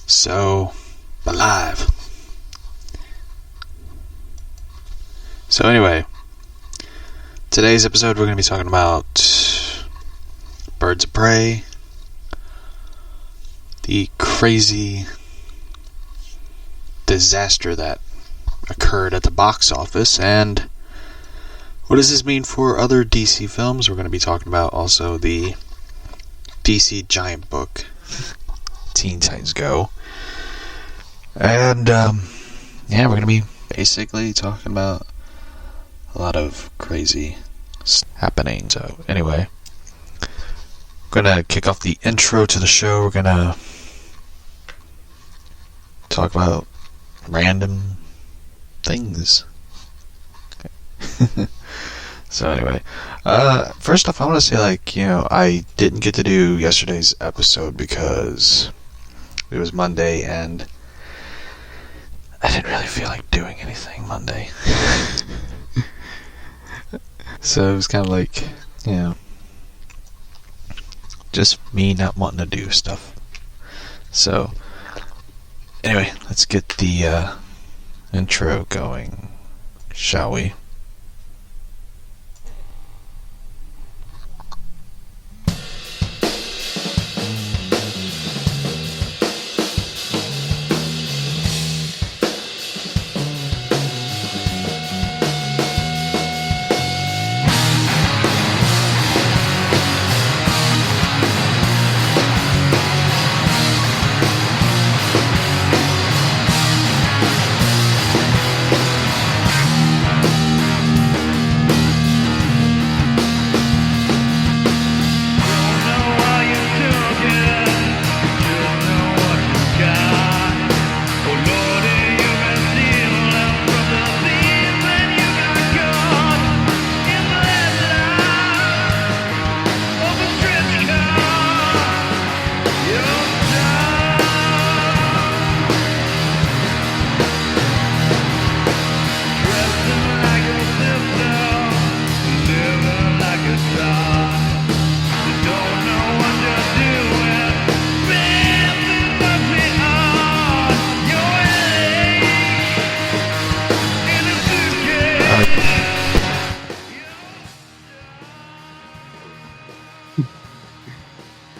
So, alive. So anyway, today's episode we're going to be talking about Birds of Prey, the crazy disaster that occurred at the box office, and what does this mean for other DC films. We're going to be talking about also the DC Giant Book, Teen Titans Go, and we're going to be basically talking about a lot of crazy stuff happening. So anyway, we're going to kick off the intro to the show. We're going to talk about random things. Okay. So anyway, first off, I want to say, I didn't get to do yesterday's episode because it was Monday and I didn't really feel like doing anything Monday. So it was kind of like, just me not wanting to do stuff. So anyway, let's get the intro going, shall we?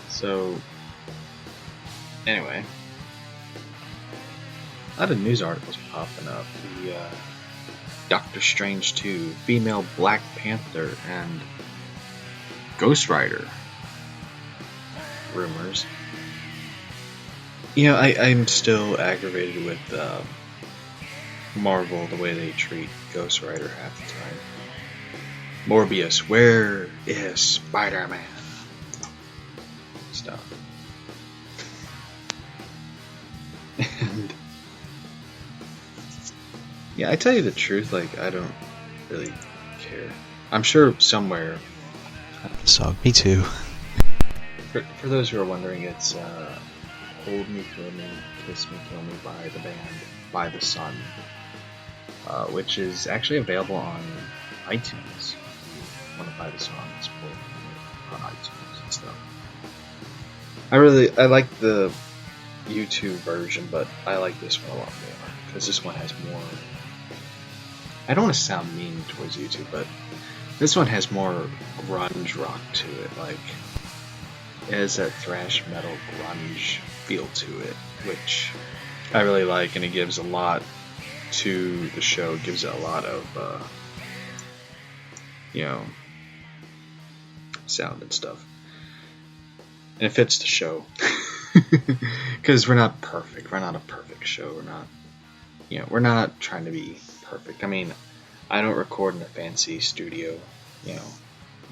So, anyway, a lot of news articles popping up. The Doctor Strange 2, female Black Panther, and Ghost Rider rumors. I'm still aggravated with Marvel, the way they treat Ghost Rider half the time. Morbius, where is Spider-Man? Stuff. And I tell you the truth, I don't really care. I'm sure somewhere. So me too. For those who are wondering, it's "Hold Me, Thrill Me, Kiss Me, Kill Me" by the band By the Sun, which is actually available on iTunes. One of By the Sun's on iTunes and stuff. I like the YouTube version, but I like this one a lot more because this one has more. I don't want to sound mean towards YouTube, but this one has more grunge rock to it. It has that thrash metal grunge feel to it, which I really like, and it gives a lot to the show. It gives it a lot of, sound and stuff. And it fits the show. Because we're not perfect. We're not a perfect show. We're not trying to be perfect. I mean, I don't record in a fancy studio,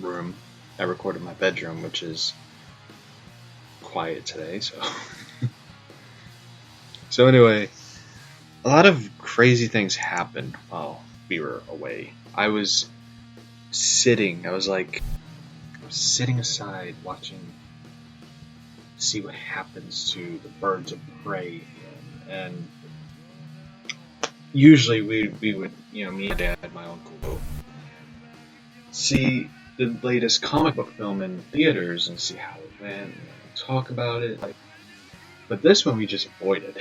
room. I record in my bedroom, which is quiet today, so. So anyway, a lot of crazy things happened while we were away. I was sitting aside watching, see what happens to the Birds of Prey, and usually we would, me and Dad, my uncle, see the latest comic book film in theaters and see how it went, talk about it. But this one we just avoided.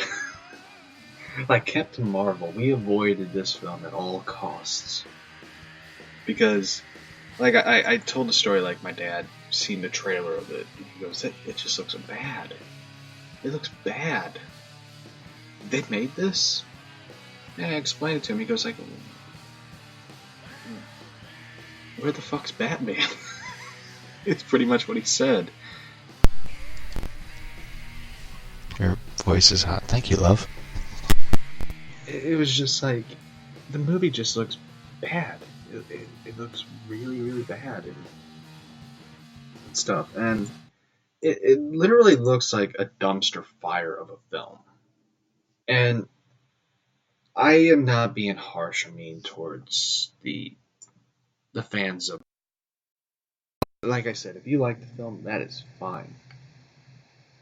Like Captain Marvel, we avoided this film at all costs. Because, like, I told the story, like, my dad seen the trailer of it, and he goes, it just looks bad. It looks bad. They made this? And I explained it to him, he goes, like, where the fuck's Batman? It's pretty much what he said. Your voice is hot. Thank you, love. It was just like, the movie just looks bad. It looks really, really bad and stuff. And it literally looks like a dumpster fire of a film. And I am not being harsh or mean towards the fans of. Like I said, if you like the film, that is fine.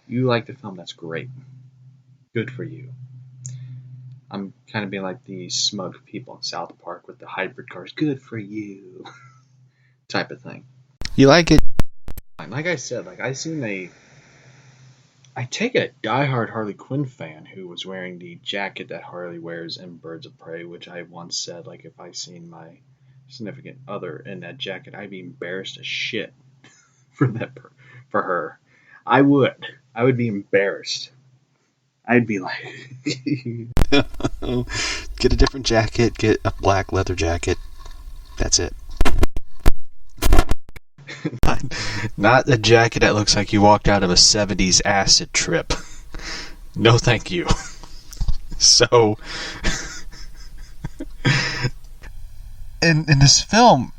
You like the film, that's great. Good for you. I'm kind of being like the smug people in South Park with the hybrid cars. Good for you. Type of thing. You like it? Like I said, like I take a diehard Harley Quinn fan who was wearing the jacket that Harley wears in Birds of Prey, which I once said, like, if I seen my significant other in that jacket, I'd be embarrassed as shit for her. I would be embarrassed. I'd be like, get a different jacket. Get a black leather jacket. That's it. Not a jacket that looks like you walked out of a 70s acid trip. No thank you. So, in this film,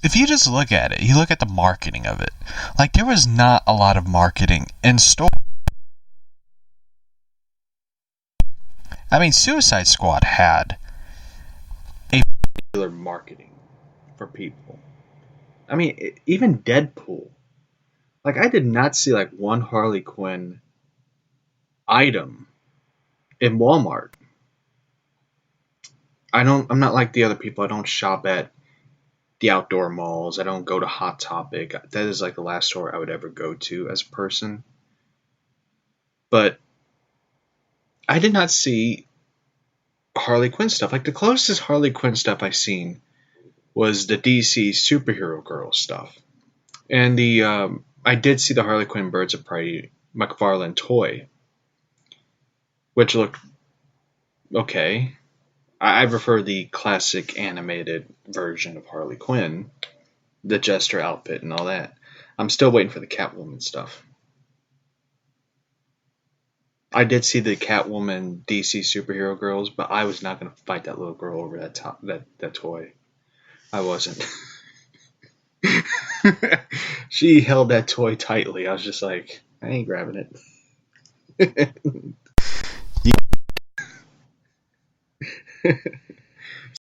if you just look at it, you look at the marketing of it, like there was not a lot of marketing in store. I mean, Suicide Squad had a particular marketing for people. I mean, even Deadpool. Like, I did not see, like, one Harley Quinn item in Walmart. I'm not like the other people. I don't shop at the outdoor malls. I don't go to Hot Topic. That is, like, the last store I would ever go to as a person. But I did not see Harley Quinn stuff. Like, the closest Harley Quinn stuff I've seen was the DC Superhero Girl stuff. And I did see the Harley Quinn Birds of Prey McFarlane toy, which looked okay. I prefer the classic animated version of Harley Quinn, the Jester outfit and all that. I'm still waiting for the Catwoman stuff. I did see the Catwoman DC Superhero Girls, but I was not going to fight that little girl over that toy. I wasn't. She held that toy tightly. I was just like, I ain't grabbing it.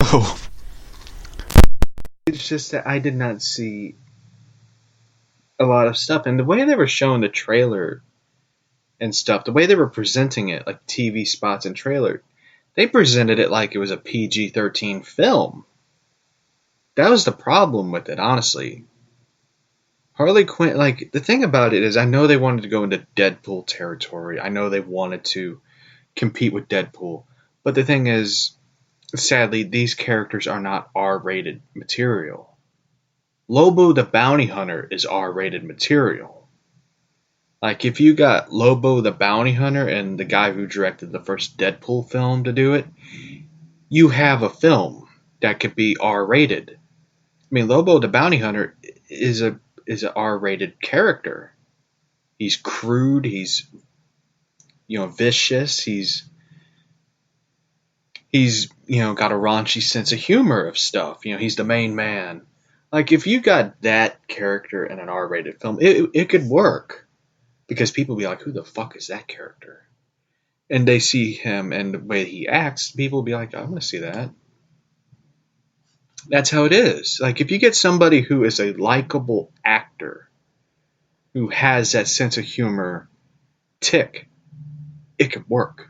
Oh. It's just that I did not see a lot of stuff. And the way they were showing the trailer and stuff, the way they were presenting it, like TV spots and trailer, they presented it like it was a PG-13 film. That was the problem with it, honestly. Harley Quinn, like, the thing about it is I know they wanted to go into Deadpool territory. I know they wanted to compete with Deadpool. But the thing is, sadly, these characters are not R-rated material. Lobo the Bounty Hunter is R-rated material. Like, if you got Lobo the Bounty Hunter and the guy who directed the first Deadpool film to do it, you have a film that could be R-rated. I mean, Lobo the Bounty Hunter is an R-rated character. He's crude, he's, vicious, he's got a raunchy sense of humor of stuff. He's the main man. Like, if you got that character in an R-rated film, it could work. Because people be like, who the fuck is that character? And they see him and the way he acts, people will be like, I want to see that. That's how it is. Like, if you get somebody who is a likable actor, who has that sense of humor tick, it could work.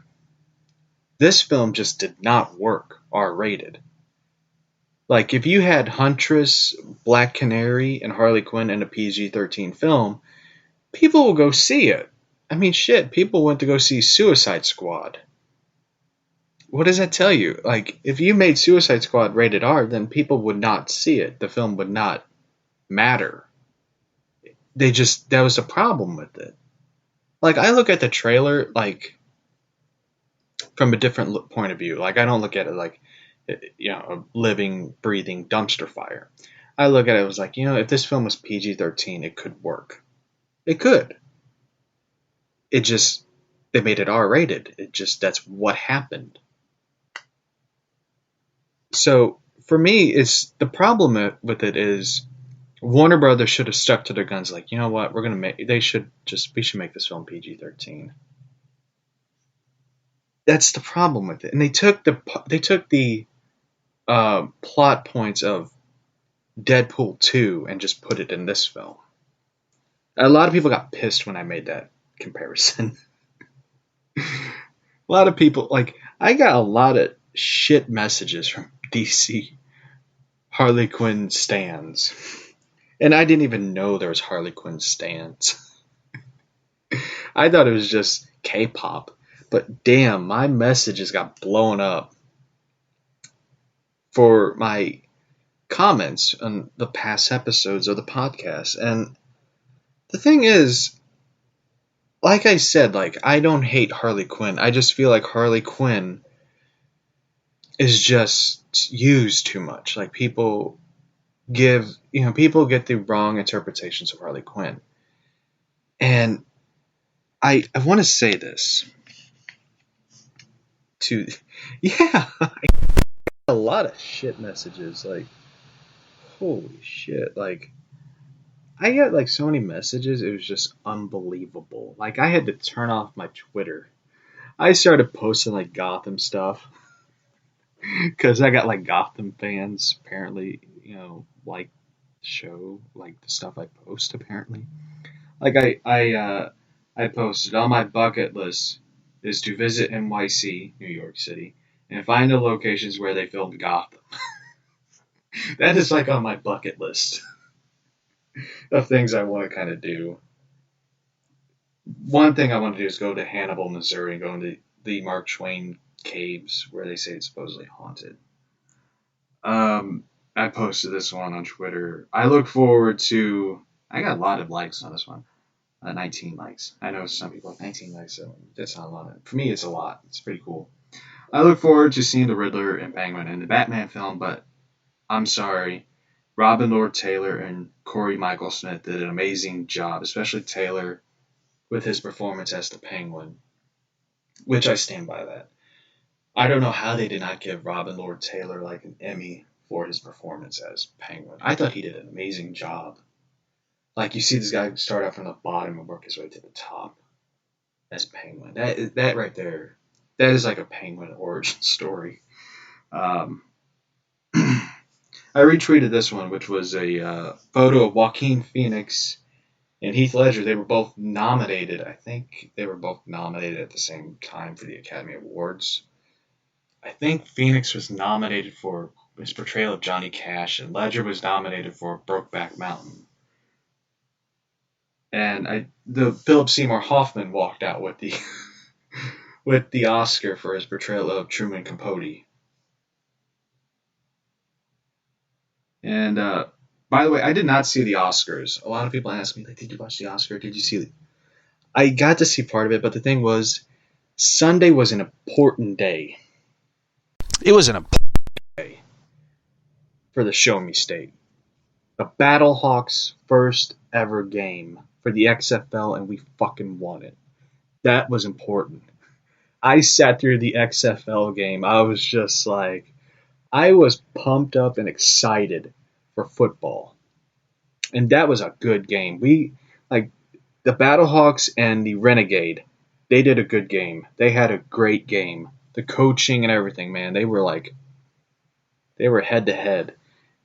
This film just did not work R-rated. Like, if you had Huntress, Black Canary, and Harley Quinn in a PG-13 film, people will go see it. I mean, shit, people went to go see Suicide Squad. What does that tell you? Like, if you made Suicide Squad rated R, then people would not see it. The film would not matter. That was the problem with it. Like, I look at the trailer, like, from a different point of view. Like, I don't look at it like, a living, breathing dumpster fire. I look at it as like, if this film was PG-13, it could work. It could. They made it R-rated. That's what happened. So, for me, it's the problem with it is Warner Brothers should have stuck to their guns. Like, you know what? We should make this film PG-13. That's the problem with it. And they took the plot points of Deadpool 2 and just put it in this film. A lot of people got pissed when I made that comparison. A lot of people, like, I got a lot of shit messages from DC Harley Quinn stans. And I didn't even know there was Harley Quinn stans. I thought it was just K-pop. But damn, my messages got blown up for my comments on the past episodes of the podcast. And the thing is, like I said, like, I don't hate Harley Quinn. I just feel like Harley Quinn is just used too much. Like, people get the wrong interpretations of Harley Quinn. And I want to say this to, yeah, I got a lot of shit messages. Like, holy shit. Like, I got like so many messages, it was just unbelievable. Like, I had to turn off my Twitter. I started posting like Gotham stuff because I got like Gotham fans apparently, like the show, like the stuff I post apparently. Like I posted on my bucket list is to visit NYC, New York City, and find the locations where they filmed Gotham. That is like on my bucket list of things I want to kind of do. One thing I want to do is go to Hannibal, Missouri, and go into the Mark Twain caves where they say it's supposedly haunted. I posted this one on Twitter. I look forward to. I got a lot of likes on this one. 19 likes. I know some people have 19 likes, so that's not a lot. For me, it's a lot. It's pretty cool. I look forward to seeing the Riddler and Penguin in the Batman film, but I'm sorry. Robin Lord Taylor and Corey Michael Smith did an amazing job, especially Taylor with his performance as the Penguin, which I stand by that. I don't know how they did not give Robin Lord Taylor like an Emmy for his performance as Penguin. I thought he did an amazing job. Like, you see this guy start out from the bottom and work his way to the top as Penguin. That right there, that is like a Penguin origin story. I retweeted this one, which was a photo of Joaquin Phoenix and Heath Ledger. They were both nominated. I think they were both nominated at the same time for the Academy Awards. I think Phoenix was nominated for his portrayal of Johnny Cash, and Ledger was nominated for Brokeback Mountain. And the Philip Seymour Hoffman walked out with the with the Oscar for his portrayal of Truman Capote. And by the way, I did not see the Oscars. A lot of people ask me, like, did you watch the Oscar? Did you see it? I got to see part of it, but the thing was, Sunday was an important day. It was an important day for the Show Me State. The Battlehawks' first ever game for the XFL, and we fucking won it. That was important. I sat through the XFL game. I was just like, I was pumped up and excited for football. And that was a good game. The Battlehawks and the Renegade, they did a good game. They had a great game. The coaching and everything, man, they were head to head.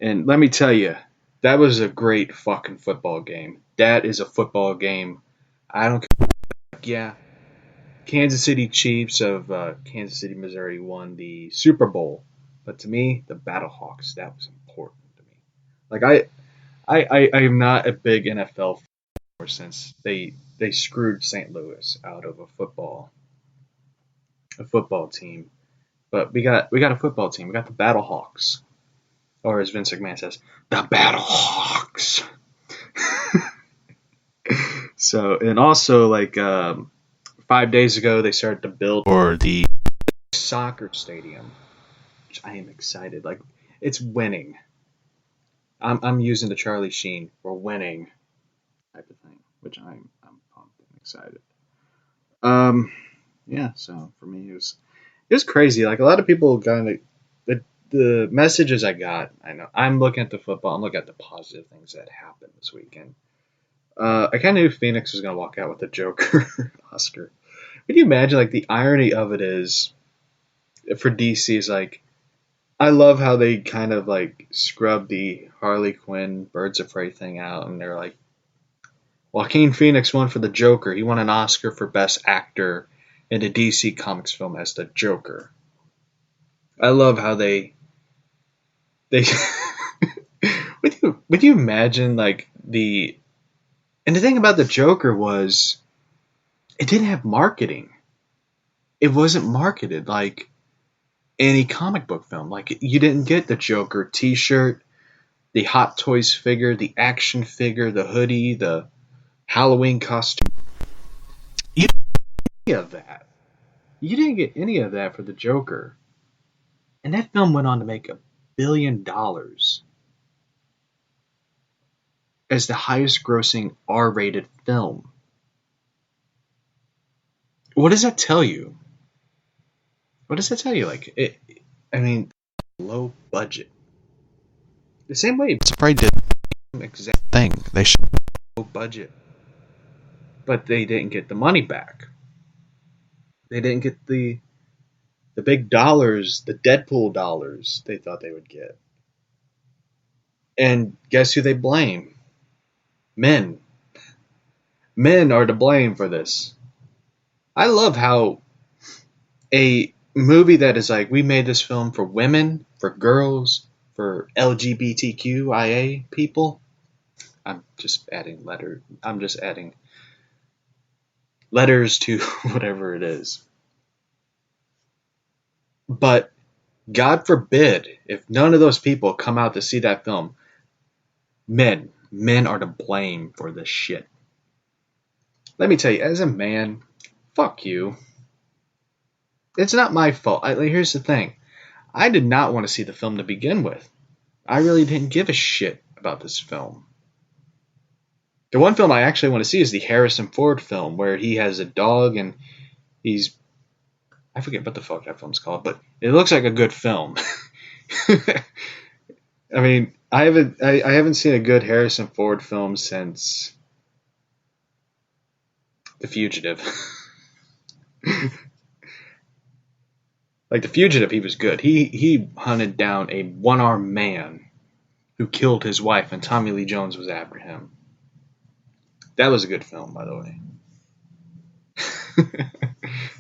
And let me tell you, that was a great fucking football game. That is a football game. I don't care. Yeah. Kansas City Chiefs of Kansas City, Missouri won the Super Bowl. But to me, the Battlehawks, that was important to me. Like, I am not a big NFL fan. since they screwed St. Louis out of a football team. But we got a football team. We got the Battlehawks, or as Vince McMahon says, the Battlehawks. So, and also like 5 days ago, they started to build for the soccer stadium, which I am excited. Like, it's winning. I'm using the Charlie Sheen for winning type of thing, which I'm pumped and excited. Yeah. So for me, it was crazy. Like a lot of people kind of the messages I got. I know I'm looking at the football. I'm looking at the positive things that happened this weekend. I kind of knew Phoenix was going to walk out with the Joker Oscar. Can you imagine, like, the irony of it is, for DC, is like, I love how they kind of, like, scrub the Harley Quinn Birds of Prey thing out, and they're like, Joaquin Phoenix won for the Joker. He won an Oscar for Best Actor in a DC Comics film as the Joker. I love how they would you imagine, like, and the thing about the Joker was, it didn't have marketing. It wasn't marketed like any comic book film. Like, you didn't get the Joker t-shirt, the Hot Toys figure, the action figure, the hoodie, the Halloween costume. You didn't get any of that. You didn't get any of that for the Joker. And that film went on to make $1 billion as the highest grossing R-rated film. What does that tell you? What does that tell you? Like, I mean, low budget. The same way Spray did the exact thing. They showed low budget, but they didn't get the money back. They didn't get the big dollars, the Deadpool dollars they thought they would get. And guess who they blame? Men. Men are to blame for this. I love how a movie that is like, we made this film for women, for girls, for LGBTQIA people. I'm just adding letters to whatever it is. But God forbid if none of those people come out to see that film. Men are to blame for this shit. Let me tell you, as a man, fuck you. It's not my fault. Here's the thing. I did not want to see the film to begin with. I really didn't give a shit about this film. The one film I actually want to see is the Harrison Ford film, where he has a dog and I forget what the fuck that film's called, but it looks like a good film. I mean, I haven't seen a good Harrison Ford film since The Fugitive. Like, The Fugitive, he was good. He hunted down a one-armed man who killed his wife, and Tommy Lee Jones was after him. That was a good film, by the way.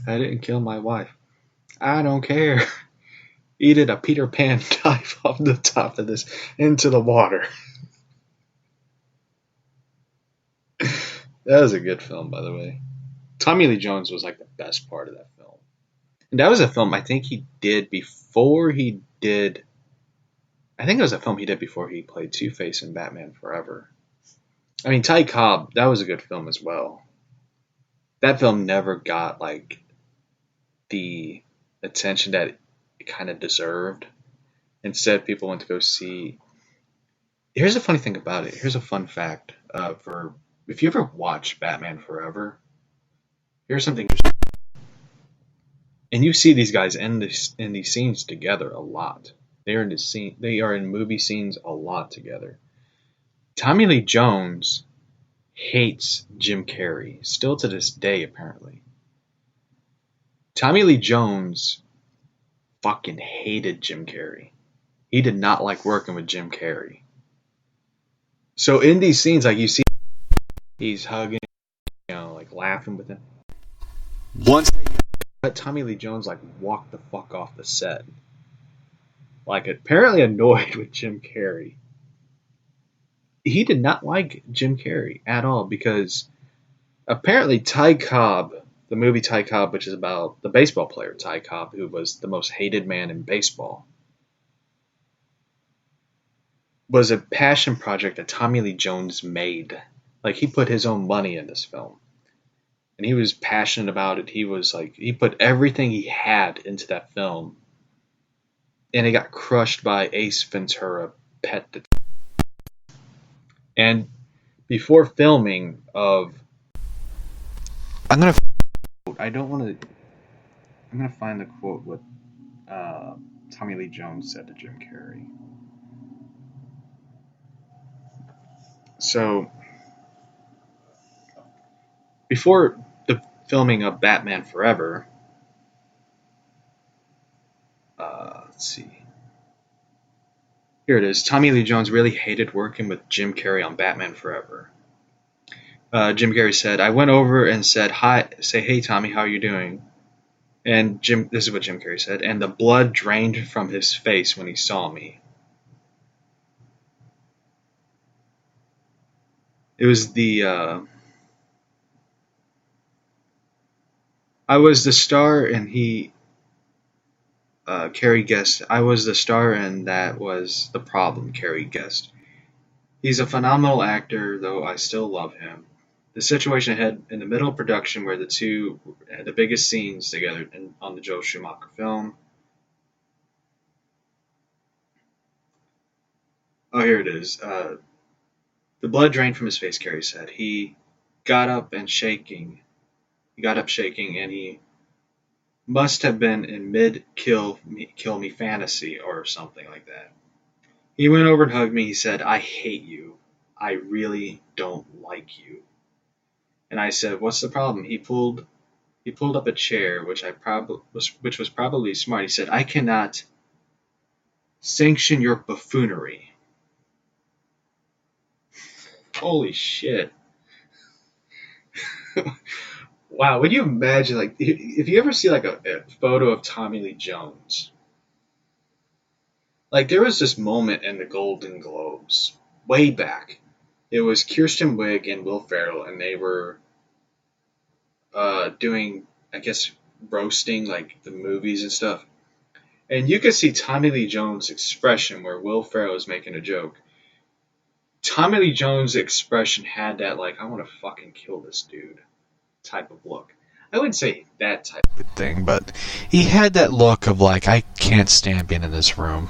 I didn't kill my wife. I don't care. He did a Peter Pan dive off the top of this into the water. That was a good film, by the way. Tommy Lee Jones was like the best part of that film. And that was a film I think he did before he did... I think it was a film he did before he played Two-Face in Batman Forever. I mean, Ty Cobb, that was a good film as well. That film never got, like, the attention that it kind of deserved. Instead, people went to go see... Here's a funny thing about it. Here's a fun fact. If you ever watch Batman Forever, here's something... And you see these guys in these scenes together a lot. They are in movie scenes a lot together. Tommy Lee Jones hates Jim Carrey, still to this day, apparently. Tommy Lee Jones fucking hated Jim Carrey. He did not like working with Jim Carrey. So in these scenes, like, you see he's hugging, like laughing with him. Once they let Tommy Lee Jones, like, walk the fuck off the set. Like, apparently annoyed with Jim Carrey. he did not like Jim Carrey at all because apparently Ty Cobb, the movie Ty Cobb, which is about the baseball player Ty Cobb, who was the most hated man in baseball, was a passion project that Tommy Lee Jones made. Like he put his own money in this film. And he was passionate about it. He was like he put everything he had into that film. And it got crushed by Ace Ventura Pet Detective. And before filming of I'm gonna. I don't want to I'm gonna find the quote what Tommy Lee Jones said to Jim Carrey. So before the filming of Batman Forever, let's see. Here it is. Tommy Lee Jones really hated working with Jim Carrey on Batman Forever. Jim Carrey said, "I went over and said hi. Say hey, Tommy, how are you doing?" And this is what Jim Carrey said. And the blood drained from his face when he saw me. It was I was the star, and Carrey guessed. I was the star, and that was the problem. Carrey guessed. He's a phenomenal actor, though I still love him. The situation ahead in the middle of production where the two had the biggest scenes together on the Joel Schumacher film. Oh, here it is. The blood drained from his face, Carrey said. Got up and shaking. He got up shaking, and he must have been in kill me fantasy or something like that. He went over and hugged me. He said, "I hate you. I really don't like you." And I said, "What's the problem?" He pulled up a chair, which was probably smart. He said, "I cannot sanction your buffoonery." Holy shit. Wow, would you imagine, like, if you ever see, like, a photo of Tommy Lee Jones, like, there was this moment in the Golden Globes, way back. It was Kirsten Wiig and Will Ferrell, and they were doing, I guess, roasting, like, the movies and stuff. And you could see Tommy Lee Jones' expression where Will Ferrell is making a joke. Tommy Lee Jones' expression had that, like, I want to fucking kill this dude type of look. I wouldn't say that type of thing, but he had that look of like, I can't stand being in this room.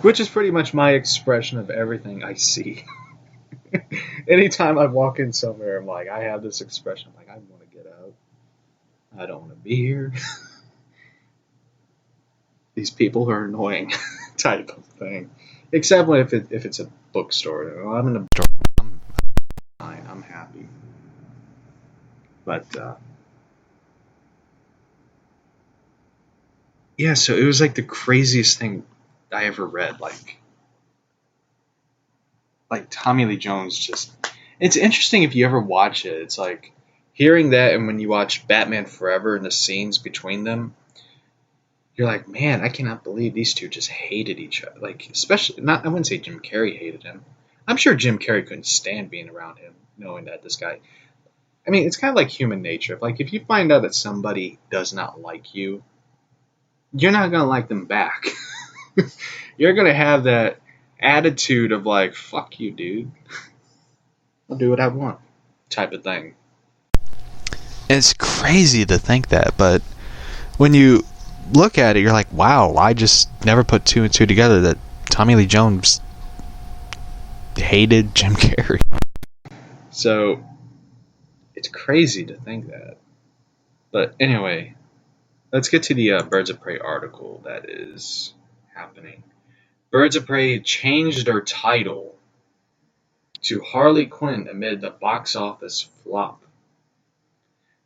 Which is pretty much my expression of everything I see. Anytime I walk in somewhere, I'm like, I have this expression. I'm like, I want to get out. I don't want to be here. These people are annoying type of thing. Except if it's a bookstore. Well, I'm in a bookstore. I'm fine. I'm happy. But, yeah, so it was like the craziest thing I ever read. Like Tommy Lee Jones just... It's interesting if you ever watch it. It's like hearing that, and when you watch Batman Forever and the scenes between them, you're like, man, I cannot believe these two just hated each other. Like, especially, I wouldn't say Jim Carrey hated him. I'm sure Jim Carrey couldn't stand being around him, knowing that this guy... I mean, it's kind of like human nature. Like, if you find out that somebody does not like you, you're not going to like them back. You're going to have that attitude of like, fuck you, dude. I'll do what I want type of thing. It's crazy to think that, but when you look at it, you're like, wow, I just never put two and two together that Tommy Lee Jones hated Jim Carrey. So, it's crazy to think that. But anyway, let's get to the Birds of Prey article that is happening. Birds of Prey changed their title to Harley Quinn amid the box office flop.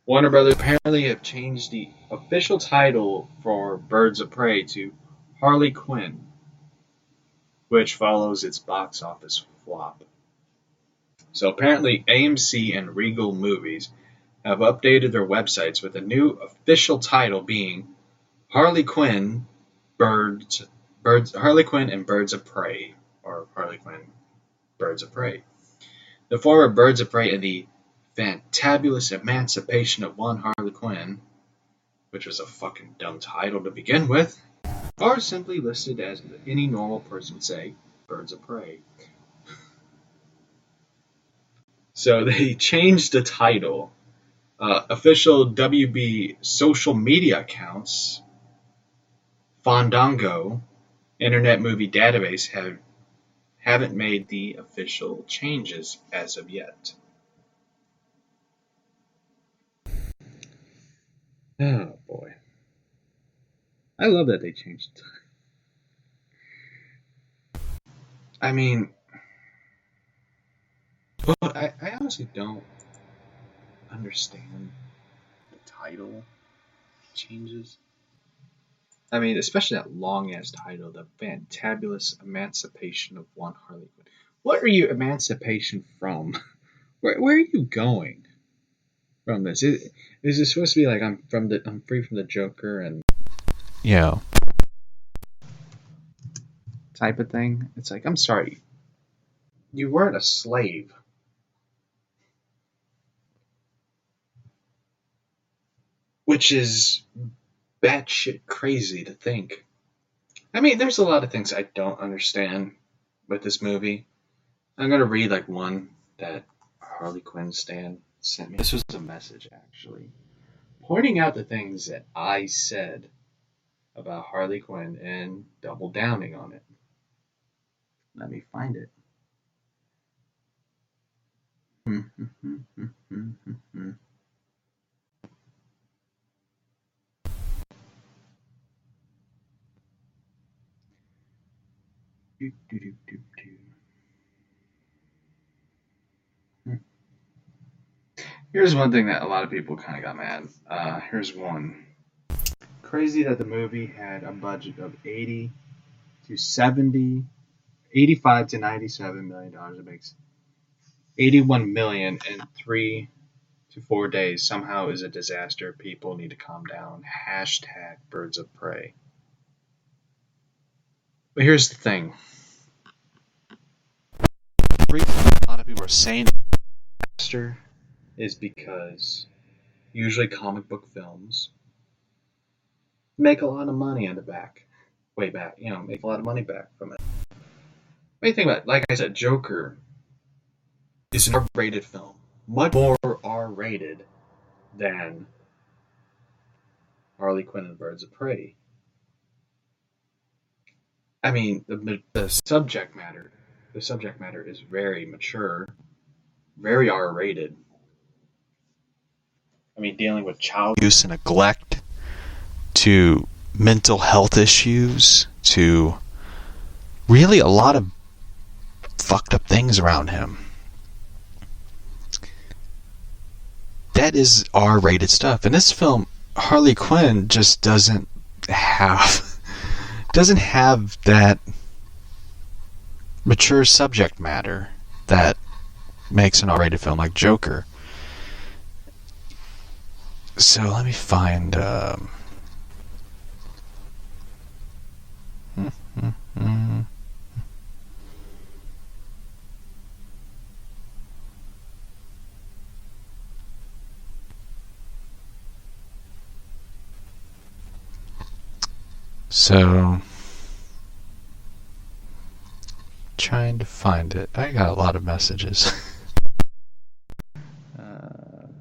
Warner Brothers apparently have changed the official title for Birds of Prey to Harley Quinn, which follows its box office flop. So apparently AMC and Regal Movies have updated their websites with a new official title being Harley Quinn, Harley Quinn and Birds of Prey, or Harley Quinn Birds of Prey. The former Birds of Prey and the Fantabulous Emancipation of One Harley Quinn, which was a fucking dumb title to begin with, are simply listed as any normal person would say, Birds of Prey. So they changed the title. Official WB social media accounts, Fandango, Internet Movie Database haven't made the official changes as of yet. Oh boy. I love that they changed the title. I mean, well, I honestly don't understand the title changes. I mean, especially that long ass title, The Fantabulous Emancipation of One Harley Quinn. What are you emancipation from? Where are you going from this? Is it supposed to be like I'm free from the Joker and Yeah. type of thing? It's like, I'm sorry, you weren't a slave. Which is batshit crazy to think. I mean, there's a lot of things I don't understand with this movie. I'm gonna read like one that Harley Quinn stan sent me. This was a message actually, pointing out the things that I said about Harley Quinn and double downing on it. Let me find it. Here's one thing that a lot of people kind of got mad. Here's one. Crazy that the movie had a budget of 80 to 70, 85 to 97 million dollars. It makes 81 million in 3 to 4 days. Somehow is a disaster. People need to calm down. Hashtag Birds of Prey. But here's the thing. The reason a lot of people are saying disaster is because usually comic book films make a lot of money on the back. Way back. Make a lot of money back from it. What do you think about it? Like I said, Joker is an R-rated film. Much more R-rated than Harley Quinn and Birds of Prey. I mean, the subject matter is very mature, very R-rated. I mean, dealing with child Abuse and neglect, to mental health issues, to really a lot of fucked up things around him. That is R-rated stuff. And this film, Harley Quinn just doesn't have that mature subject matter that makes an R-rated film like Joker. So let me find So, trying to find it. I got a lot of messages.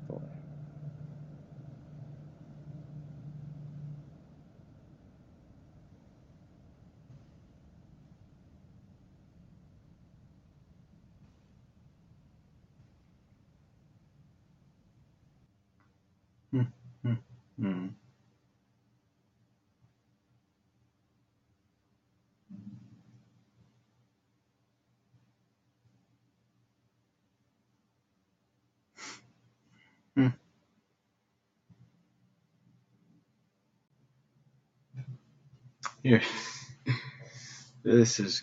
boy. Here, this is.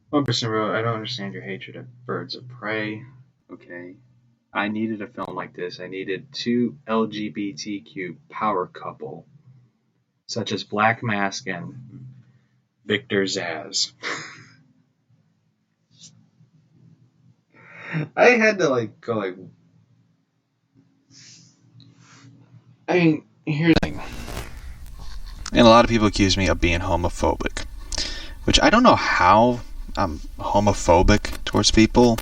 One person wrote, "I don't understand your hatred of Birds of Prey." Okay, I needed a film like this. I needed two LGBTQ power couple such as Black Mask and Victor Zsasz. I had to go I mean, here's the thing. And a lot of people accuse me of being homophobic, which I don't know how I'm homophobic towards people.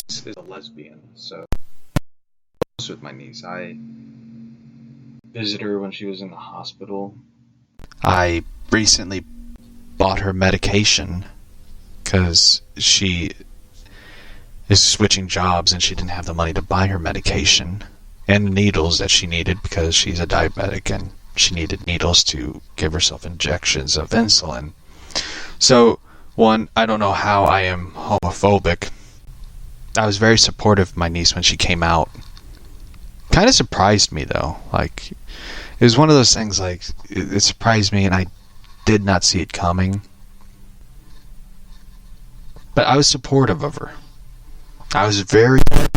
Is a lesbian, so with my niece. I visited her when she was in the hospital. I recently bought her medication because she is switching jobs and she didn't have the money to buy her medication and the needles that she needed because she's a diabetic and she needed needles to give herself injections of insulin. So, one, I don't know how I am homophobic. I was very supportive of my niece when she came out. Kind of surprised me though. It was one of those things it surprised me and I did not see it coming. But I was supportive of her. I was very supportive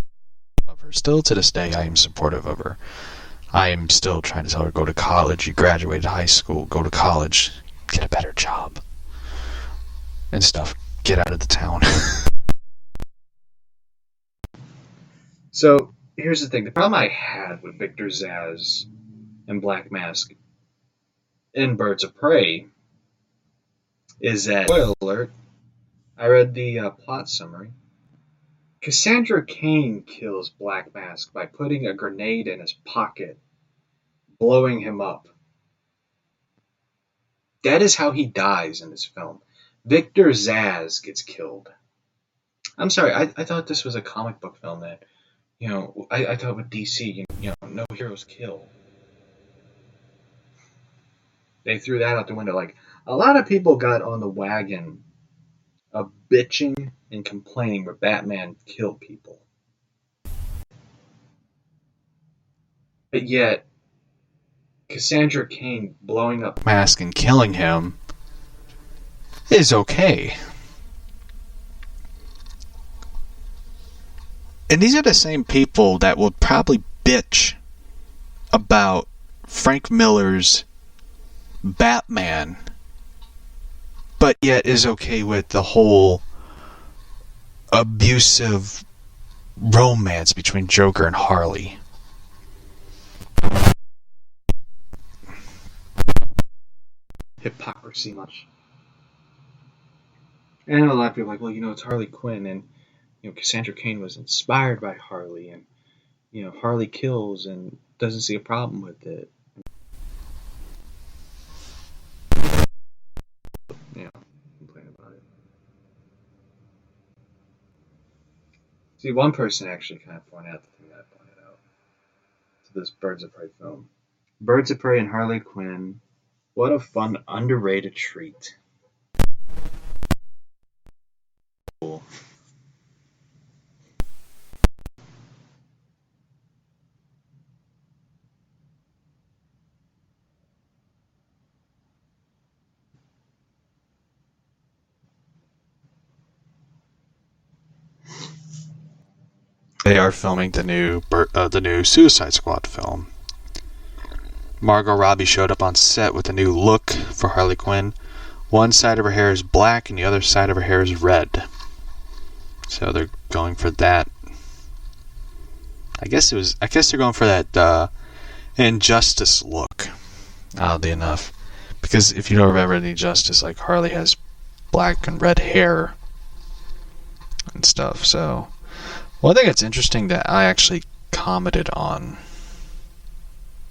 of her. Still to this day, I am supportive of her. I am still trying to tell her, go to college. You graduated high school. Go to college. Get a better job. And stuff. Get out of the town. So, here's the thing. The problem I had with Victor Zsasz and Black Mask in Birds of Prey is that, spoiler alert, I read the plot summary. Cassandra Cain kills Black Mask by putting a grenade in his pocket, blowing him up. That is how he dies in this film. Victor Zsasz gets killed. I'm sorry, I thought this was a comic book film that, I thought with DC, no heroes kill. They threw that out the window. A lot of people got on the wagon of bitching and complaining where Batman killed people. But yet, Cassandra Cain blowing up Mask and killing him is okay. And these are the same people that will probably bitch about Frank Miller's Batman, but yet is okay with the whole abusive romance between Joker and Harley. Hypocrisy much. And a lot of people are like, it's Harley Quinn, and Cassandra Cain was inspired by Harley, and Harley kills and doesn't see a problem with it. Complain about it. See, one person actually kind of pointed out the thing that I pointed out to this Birds of Prey film. Birds of Prey and Harley Quinn. What a fun, underrated treat. Cool. They are filming the new Suicide Squad film. Margot Robbie showed up on set with a new look for Harley Quinn. One side of her hair is black and the other side of her hair is red. So they're going for that. I guess they're going for that Injustice look. Oddly enough, because if you don't remember the Injustice, Harley has black and red hair and stuff. So, well, I think it's interesting that I actually commented on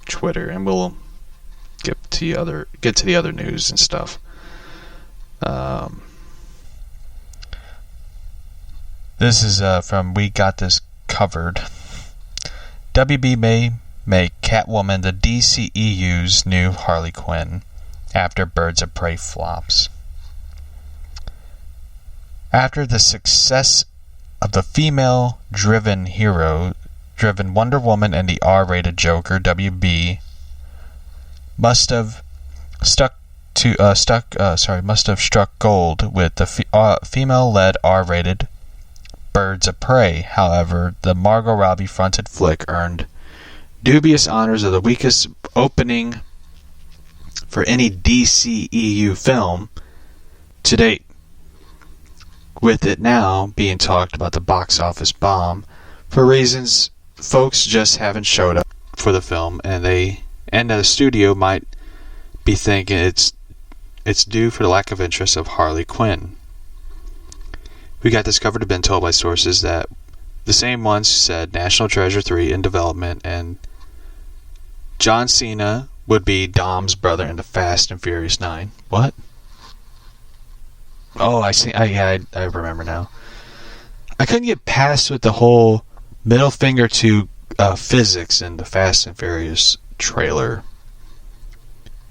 Twitter, and we'll get to the other news and stuff. This is from We Got This Covered. WB may make Catwoman the DCEU's new Harley Quinn after Birds of Prey flops. After the success of the female-driven Wonder Woman and the R-rated Joker, WB must have struck gold with the female-led R-rated Birds of Prey. However, the Margot Robbie fronted flick earned dubious honors of the weakest opening for any DCEU film to date, with it now being talked about the box office bomb for reasons folks just haven't showed up for the film, and the studio might be thinking it's due for the lack of interest of Harley Quinn. We got discovered to have been told by sources that the same ones who said National Treasure 3 in development and John Cena would be Dom's brother in the Fast and Furious 9. What? Oh, I see. I remember now. I couldn't get past with the whole middle finger to physics in the Fast and Furious trailer.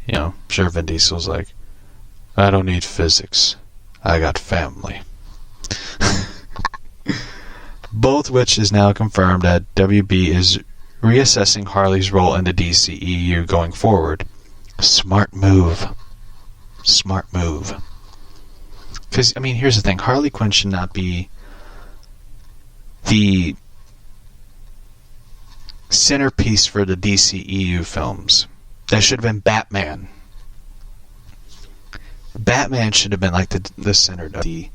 You know, sure, Vin Diesel's like, I don't need physics. I got family. Both which is now confirmed that WB is reassessing Harley's role in the DCEU going forward. Smart move. Smart move. Because, I mean, here's the thing. Harley Quinn should not be the centerpiece for the DCEU films. That should have been Batman. Batman should have been like the center of the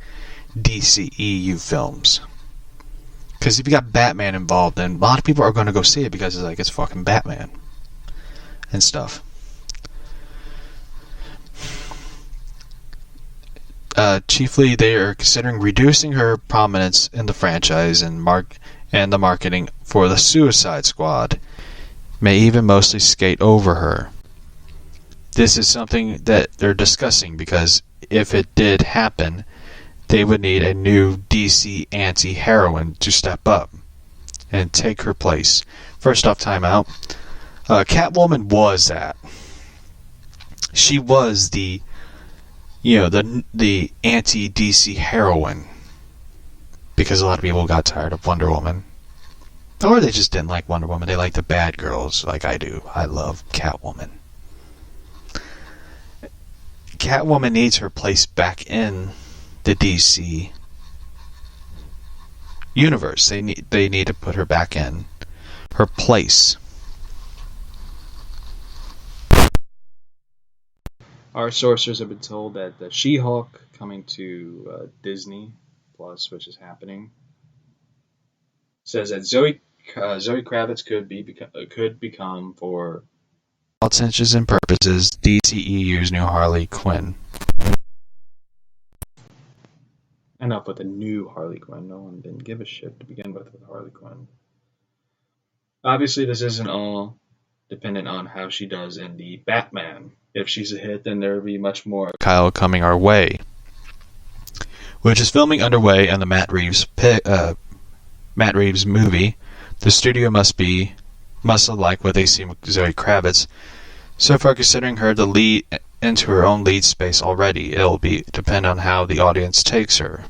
DCEU films. Because if you got Batman involved, then a lot of people are going to go see it because it's fucking Batman and stuff. Chiefly, they are considering reducing her prominence in the franchise and the marketing for the Suicide Squad. May even mostly skate over her. This is something that they're discussing because if it did happen, they would need a new DC anti-heroine to step up and take her place. First off, time out. Catwoman was that. She was the anti-DC heroine because a lot of people got tired of Wonder Woman. Or they just didn't like Wonder Woman. They like the bad girls like I do. I love Catwoman. Catwoman needs her place back in the DC universe. They need to put her back in her place. Our sources have been told that the She-Hulk coming to Disney Plus, which is happening, says that Zoe Kravitz could become, for all intents and purposes, DCEU's new Harley Quinn. Enough with the new Harley Quinn. No one didn't give a shit to begin with Harley Quinn. Obviously, this isn't all dependent on how she does in the Batman. If she's a hit, then there will be much more Kyle coming our way, which is filming underway on the Matt Reeves movie. The studio must have liked what they see with Zoe Kravitz. So far, considering her the lead into her own lead space already, it'll depend on how the audience takes her.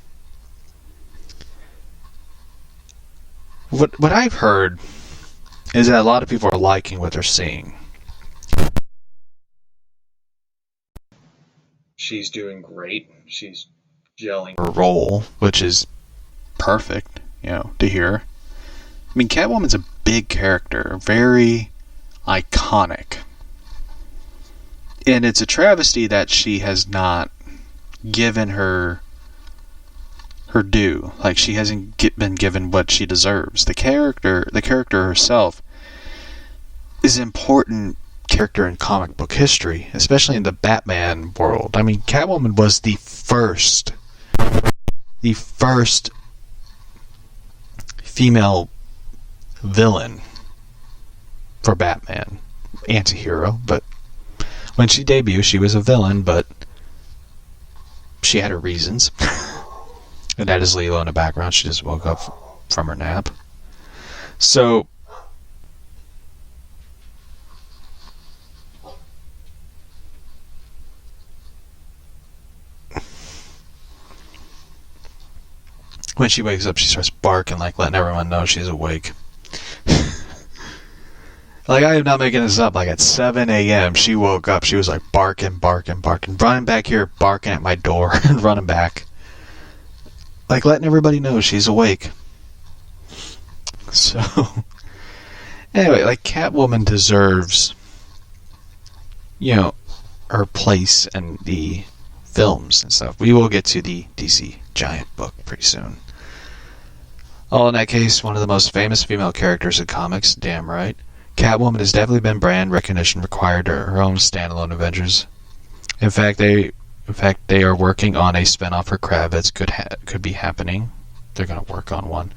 What I've heard is that a lot of people are liking what they're seeing. She's doing great. She's gelling her role, which is perfect, to hear. I mean, Catwoman's a big character, very iconic. And it's a travesty that she has not given her due. Like, she hasn't been given what she deserves. The character herself is an important character in comic book history, especially in the Batman world. I mean, Catwoman was the first female villain for Batman. Anti-hero, but when she debuted, she was a villain, but she had her reasons. And that is Lilo in the background. She just woke up from her nap. So, when she wakes up, she starts barking, like letting everyone know she's awake. Like, I am not making this up. Like, at 7 a.m., she woke up. She was like barking. Running back here, barking at my door, and running back. Like, letting everybody know she's awake. So, anyway, like, Catwoman deserves, her place in the films and stuff. We will get to the DC Giant book pretty soon. Oh, in that case, one of the most famous female characters in comics, damn right. Catwoman has definitely been brand recognition required to her own standalone Avengers. In fact, they are working on a spinoff for Kravitz. Could be happening. They're gonna work on one.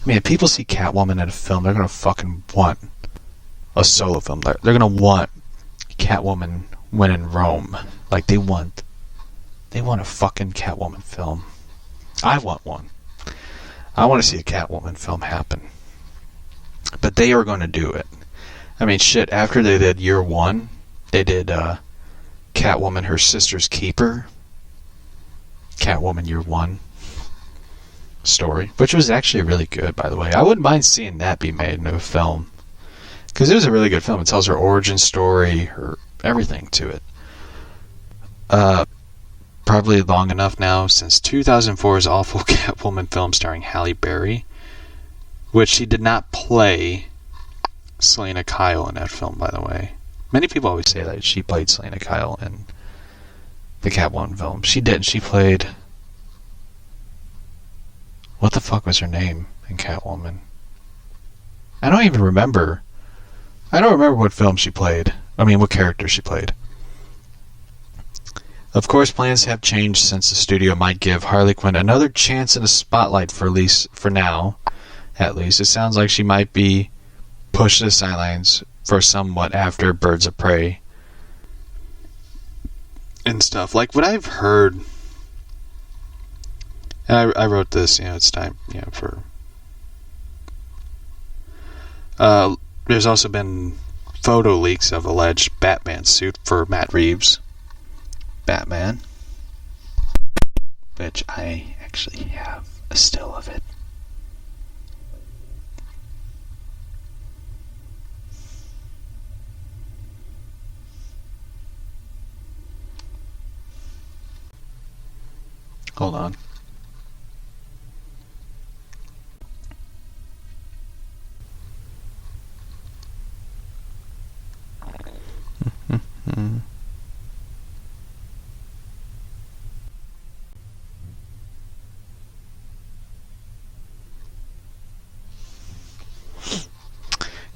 I mean, if people see Catwoman in a film, they're gonna fucking want a solo film. They're gonna want Catwoman when in Rome. Like they want a fucking Catwoman film. I want one. I want to see a Catwoman film happen. But they are going to do it. I mean, shit, after they did Year One, they did Catwoman, Her Sister's Keeper. Catwoman Year One story, which was actually really good, by the way. I wouldn't mind seeing that be made into a film. Because it was a really good film. It tells her origin story, her everything to it. Probably long enough now since 2004's awful Catwoman film starring Halle Berry, which she did not play Selena Kyle in that film, by the way. Many people always say that she played Selena Kyle in the Catwoman film. She didn't. She played... What the fuck was her name in Catwoman? I don't even remember. I don't remember what film she played. I mean, what character she played. Of course, plans have changed since the studio might give Harley Quinn another chance in the spotlight for now. At least, it sounds like she might be pushed to the sidelines for somewhat after Birds of Prey and stuff. Like what I've heard, and I wrote this. It's time. For. There's also been photo leaks of alleged Batman suit for Matt Reeves. Batman, which I actually have a still of it. Hold on.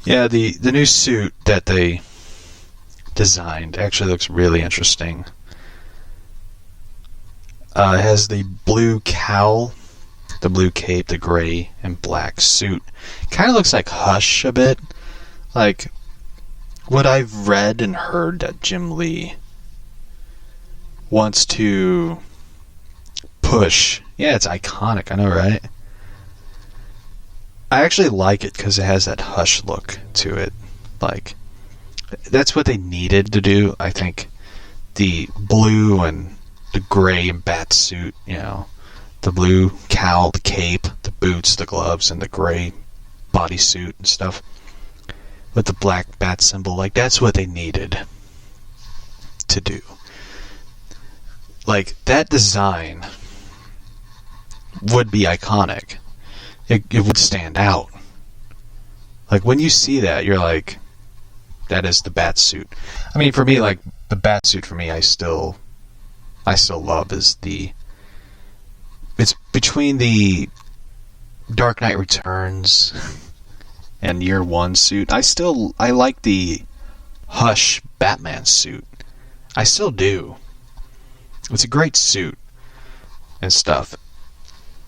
Yeah, the new suit that they designed actually looks really interesting. It has the blue cowl, the blue cape, the gray and black suit. Kind of looks like Hush a bit. Like what I've read and heard that Jim Lee wants to push. Yeah, it's iconic, I know, right? I actually like it because it has that Hush look to it. Like, that's what they needed to do. I think the blue and the gray and bat suit, the blue cowl, the cape, the boots, the gloves, and the gray bodysuit and stuff with the black bat symbol. Like, that's what they needed to do. Like, that design would be iconic. It would stand out. Like, when you see that, you're like, that is the bat suit. I mean, for me, like, the bat suit for me, I still love is it's between the Dark Knight Returns and Year One suit. I like the Hush Batman suit. I still do. It's a great suit and stuff.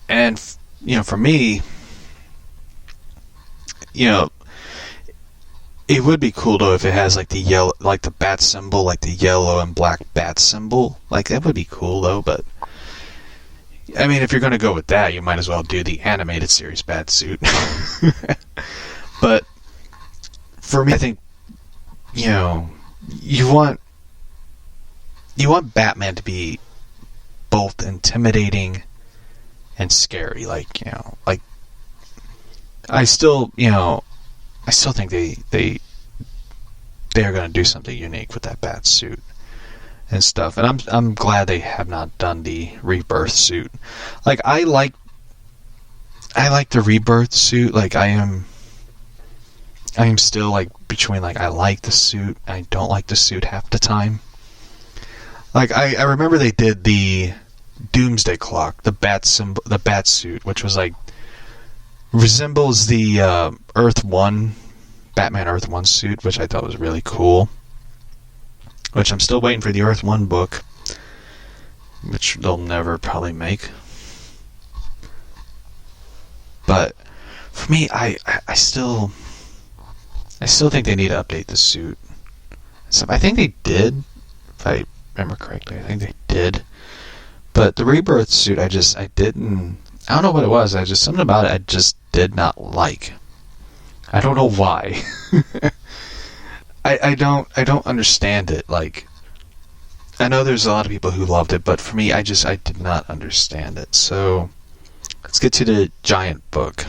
And for me, it would be cool though if it has like the yellow, like the bat symbol, like the yellow and black bat symbol. Like that would be cool though. But I mean, if you're going to go with that, you might as well do the animated series bat suit. But for me, I think you want Batman to be both intimidating and scary. Like I still think they are going to do something unique with that bat suit and stuff. And I'm glad they have not done the Rebirth suit. Like I like the Rebirth suit. Like I am still like between like I like the suit and I don't like the suit half the time. Like, I remember they did the Doomsday Clock, the bat symbol, the bat suit, which was like resembles the Earth 1, Batman Earth 1 suit, which I thought was really cool. Which I'm still waiting for the Earth 1 book, which they'll never probably make. But for me, I still think they need to update the suit. So I think they did, if I remember correctly. I think they did. But the Rebirth suit, I don't know what it was. Something about it I just did not like. I don't know why. I don't understand it. Like, I know there's a lot of people who loved it, but for me, I did not understand it. So, let's get to the Giant book.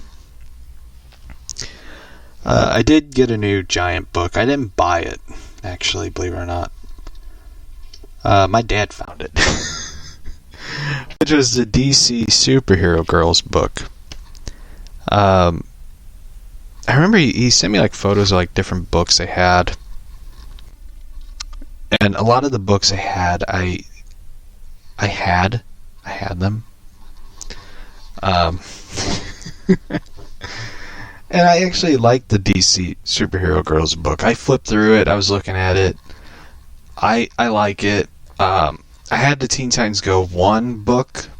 I did get a new Giant book. I didn't buy it, actually, believe it or not. My dad found it. Which was the DC Superhero Girls book. I remember he sent me like photos of like different books they had. And a lot of the books I had them. And I actually liked the DC Superhero Girls book. I flipped through it. I was looking at it. I like it. I had the Teen Titans Go 1 book.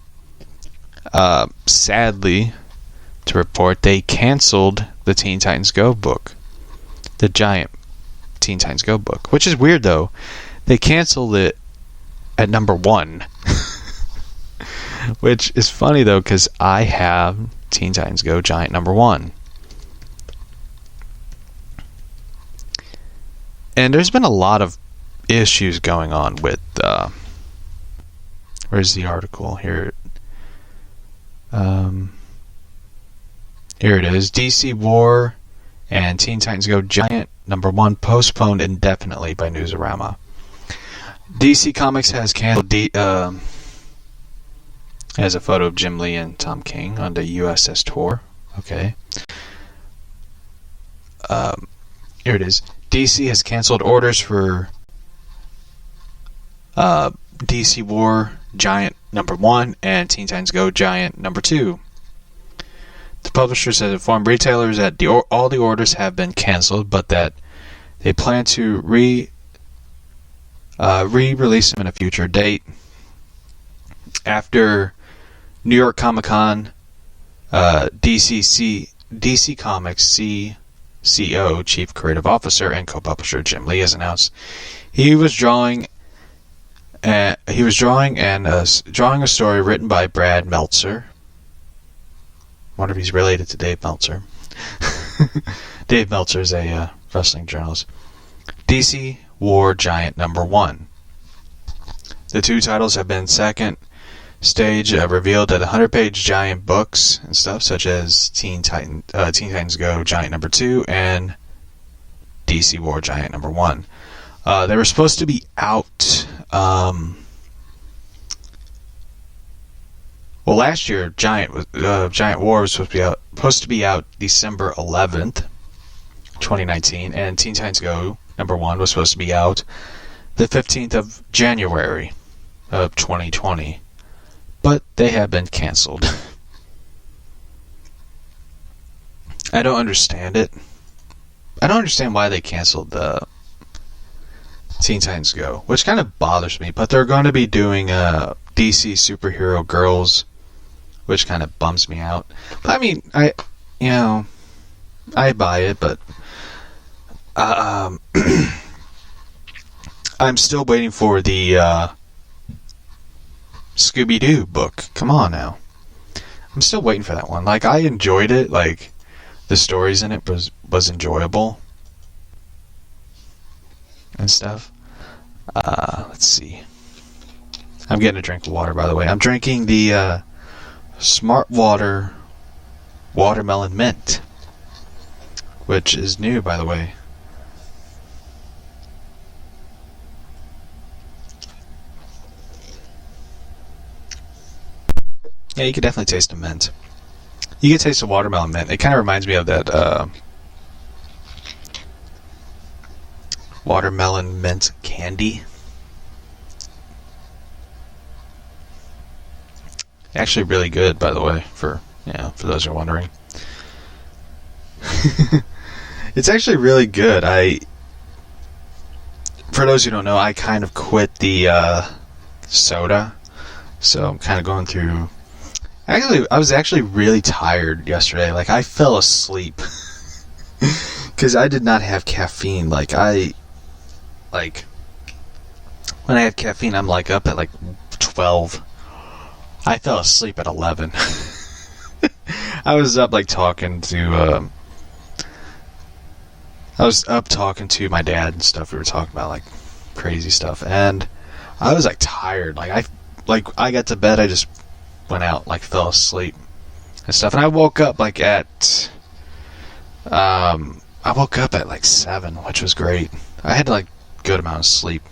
Sadly, to report, they canceled the Teen Titans Go book. The Giant Teen Titans Go book. Which is weird, though. They canceled it at number 1. Which is funny, though, because I have Teen Titans Go Giant number 1. And there's been a lot of issues going on with... where's the article? Here. Here it is. DC War and Teen Titans Go Giant number 1 postponed indefinitely by Newsarama. DC Comics has canceled has a photo of Jim Lee and Tom King on the USS Tor. Okay. Here it is. DC has canceled orders for DC War Giant number 1 and Teen Titans Go Giant number 2. The publishers have informed retailers that all the orders have been canceled, but that they plan to re-release them in a future date. After New York Comic Con, DC Comics CCO, Chief Creative Officer and co-publisher Jim Lee has announced he was drawing a story written by Brad Meltzer. Wonder if he's related to Dave Meltzer. Dave Meltzer is a wrestling journalist. DC War Giant number 1. The two titles have been second stage revealed at 100-page Giant books and stuff, such as Teen Titans Go Giant number 2 and DC War Giant number 1. They were supposed to be out. Well, last year Giant War was supposed to be out December 11th, 2019, and Teen Titans Go number 1 was supposed to be out the 15th of January of 2020. But they have been canceled. I don't understand it. I don't understand why they canceled the Teen Titans Go, which kind of bothers me. But they're going to be doing DC Superhero Girls, which kind of bums me out. But, I mean, I buy it, but I'm still waiting for the Scooby-Doo book. Come on now. I'm still waiting for that one. Like, I enjoyed it. Like, the stories in it was enjoyable. And stuff. Let's see. I'm getting a drink of water, by the way. I'm drinking the Smart Water Watermelon Mint, which is new, by the way. Yeah, you can definitely taste the mint. You can taste the watermelon mint. It kind of reminds me of that watermelon mint candy. Actually really good, by the way, for those who are wondering. It's actually really good. For those who don't know, I kind of quit the soda, so I'm kind of going through. Actually, I was actually really tired yesterday. Like, I fell asleep because I did not have caffeine. When I have caffeine, I'm like up at like 12. I fell asleep at 11. I was up talking to my dad and stuff. We were talking about like crazy stuff, and I was like tired. I got to bed. I just went out, fell asleep and stuff, and I woke up at 7, which was great. I had good amount of sleep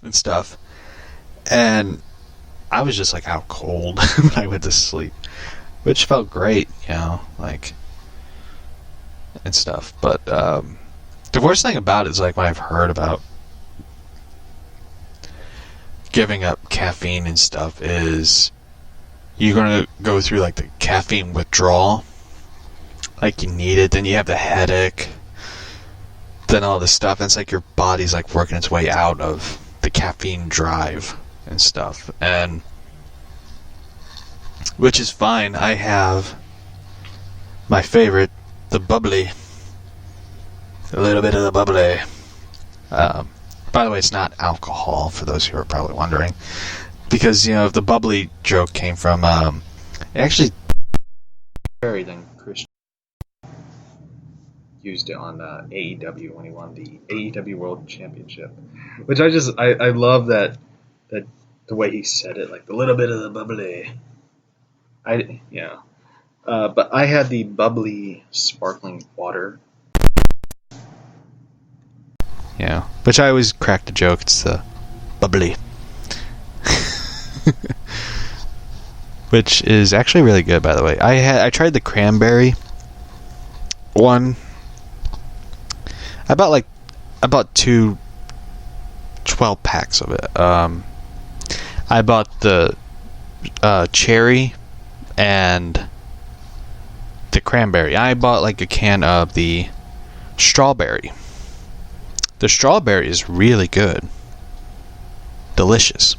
and stuff, and I was just out cold when I went to sleep, which felt great, and stuff. But the worst thing about it is when I've heard about giving up caffeine and stuff is you're gonna go through the caffeine withdrawal, you need it, then you have the headache, then all this stuff, and it's your body's working its way out of the caffeine drive and stuff, and which is fine. I have my favorite, the bubbly, a little bit of the bubbly. By the way, it's not alcohol, for those who are probably wondering, because the bubbly joke came from actually Barry than Christian used it on AEW when he won the AEW World Championship, which I love that the way he said it, a little bit of the bubbly. But I had the bubbly sparkling water. Yeah, which I always crack the joke. It's the bubbly, which is actually really good, by the way. I tried the cranberry one. I bought two 12 packs of it. I bought the cherry and the cranberry. I bought a can of the strawberry. The strawberry is really good. Delicious.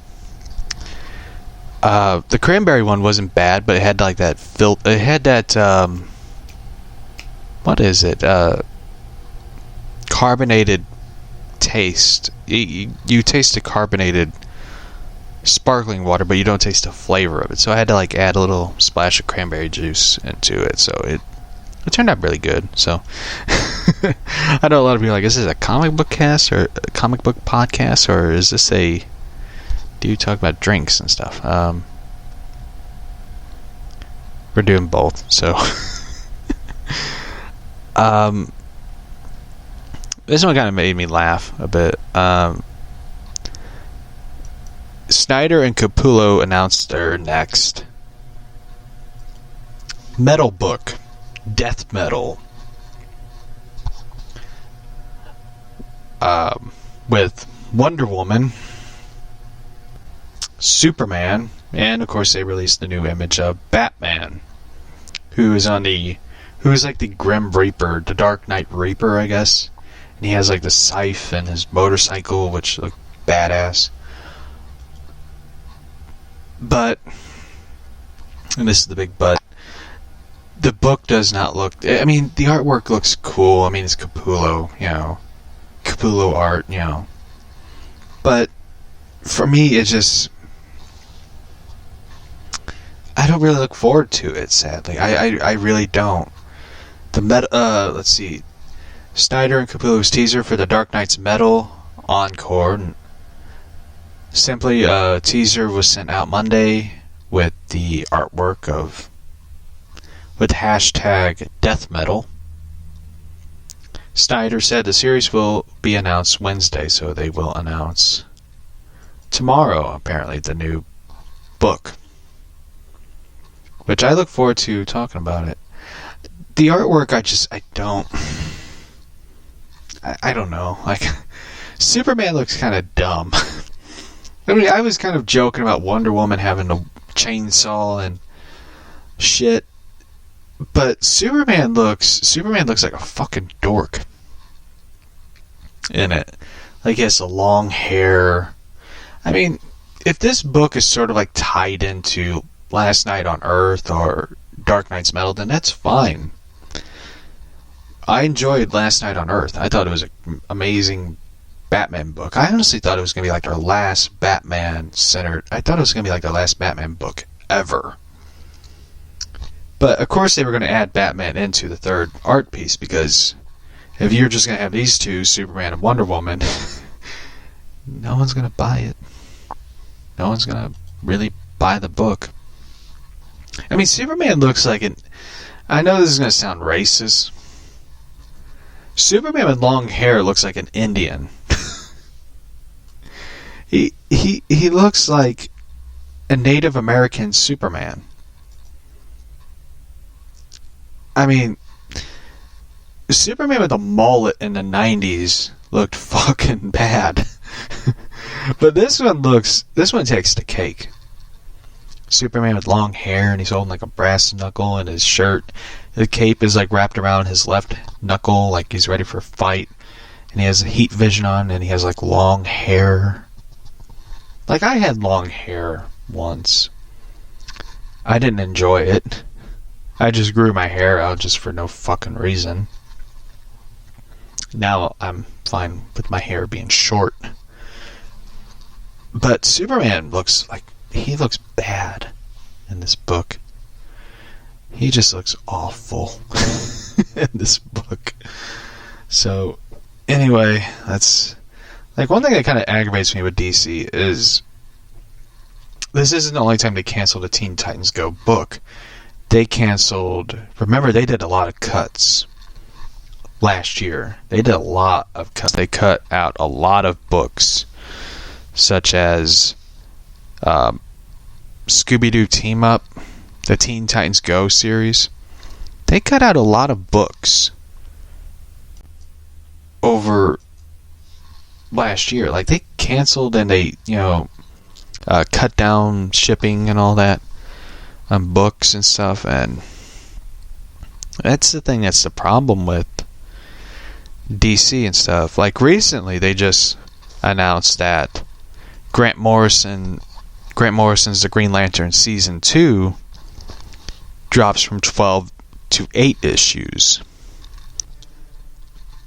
The cranberry one wasn't bad, but it had that it had that what is it? Carbonated taste. You taste the carbonated sparkling water, but you don't taste the flavor of it. So I had to add a little splash of cranberry juice into it. So it turned out really good. So I know a lot of people are is this a comic book cast or a comic book podcast, or is this do you talk about drinks and stuff? We're doing both. So this one kind of made me laugh a bit. Snyder and Capullo announced their next metal book, Death Metal, with Wonder Woman, Superman, and of course they released the new image of Batman, who is the Grim Reaper, the Dark Knight Reaper, I guess. And he has the scythe and his motorcycle, which look badass. But, and this is the big but, the book does not look, I mean, the artwork looks cool. I mean, it's Capullo, Capullo art, But, for me, it just, I don't really look forward to it, sadly. I really don't. Let's see, Snyder and Capullo's teaser for the Dark Knight's Metal Encore. Simply, a teaser was sent out Monday with the artwork with hashtag Death Metal. Snyder said the series will be announced Wednesday, so they will announce tomorrow, apparently, the new book. Which I look forward to talking about it. The artwork, I don't know. Superman looks kind of dumb. I mean, I was kind of joking about Wonder Woman having to chainsaw and shit. But Superman looks like a fucking dork in it. Like, he has the long hair. I mean, if this book is sort of like tied into Last Night on Earth or Dark Knight's Metal, then that's fine. I enjoyed Last Night on Earth. I thought it was an amazing Batman book. I honestly thought it was going to be like their last Batman-centered... I thought it was going to be like their last Batman book ever. But, of course, they were going to add Batman into the third art piece, because if you're just going to have these two, Superman and Wonder Woman, no one's going to buy it. No one's going to really buy the book. I mean, Superman looks like an... I know this is going to sound racist. Superman with long hair looks like an Indian. He looks like a Native American Superman. I mean, Superman with a mullet in the 90s looked fucking bad. But this one takes the cake. Superman with long hair, and he's holding like a brass knuckle in his shirt. The cape is like wrapped around his left knuckle, like he's ready for a fight. And he has heat vision on, and he has like long hair. Like, I had long hair once. I didn't enjoy it. I just grew my hair out just for no fucking reason. Now I'm fine with my hair being short. But Superman looks bad in this book. He just looks awful in this book. So, anyway, that's... Like, one thing that kind of aggravates me with DC is... This isn't the only time they canceled a Teen Titans Go book. They canceled... Remember, they did a lot of cuts last year. They did a lot of cuts. They cut out a lot of books, such as Scooby-Doo Team Up, the Teen Titans Go series. They cut out a lot of books over last year. Like, they canceled and they, cut down shipping and all that on books and stuff. And that's the thing that's the problem with DC and stuff. Like, recently they just announced that Grant Morrison's The Green Lantern Season 2 drops from 12 to 8 issues.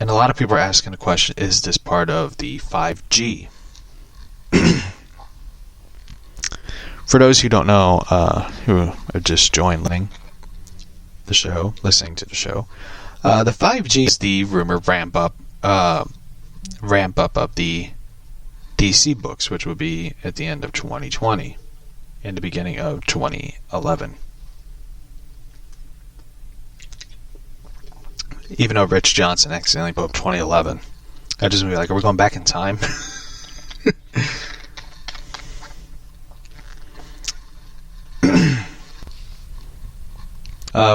And a lot of people are asking the question, is this part of the 5G? For those who don't know, who have just joined listening to the show, the 5G is the rumored ramp up of the DC books, which would be at the end of 2020 and the beginning of 2011. Even though Rich Johnson accidentally put up 2011, I just would be like, are we going back in time?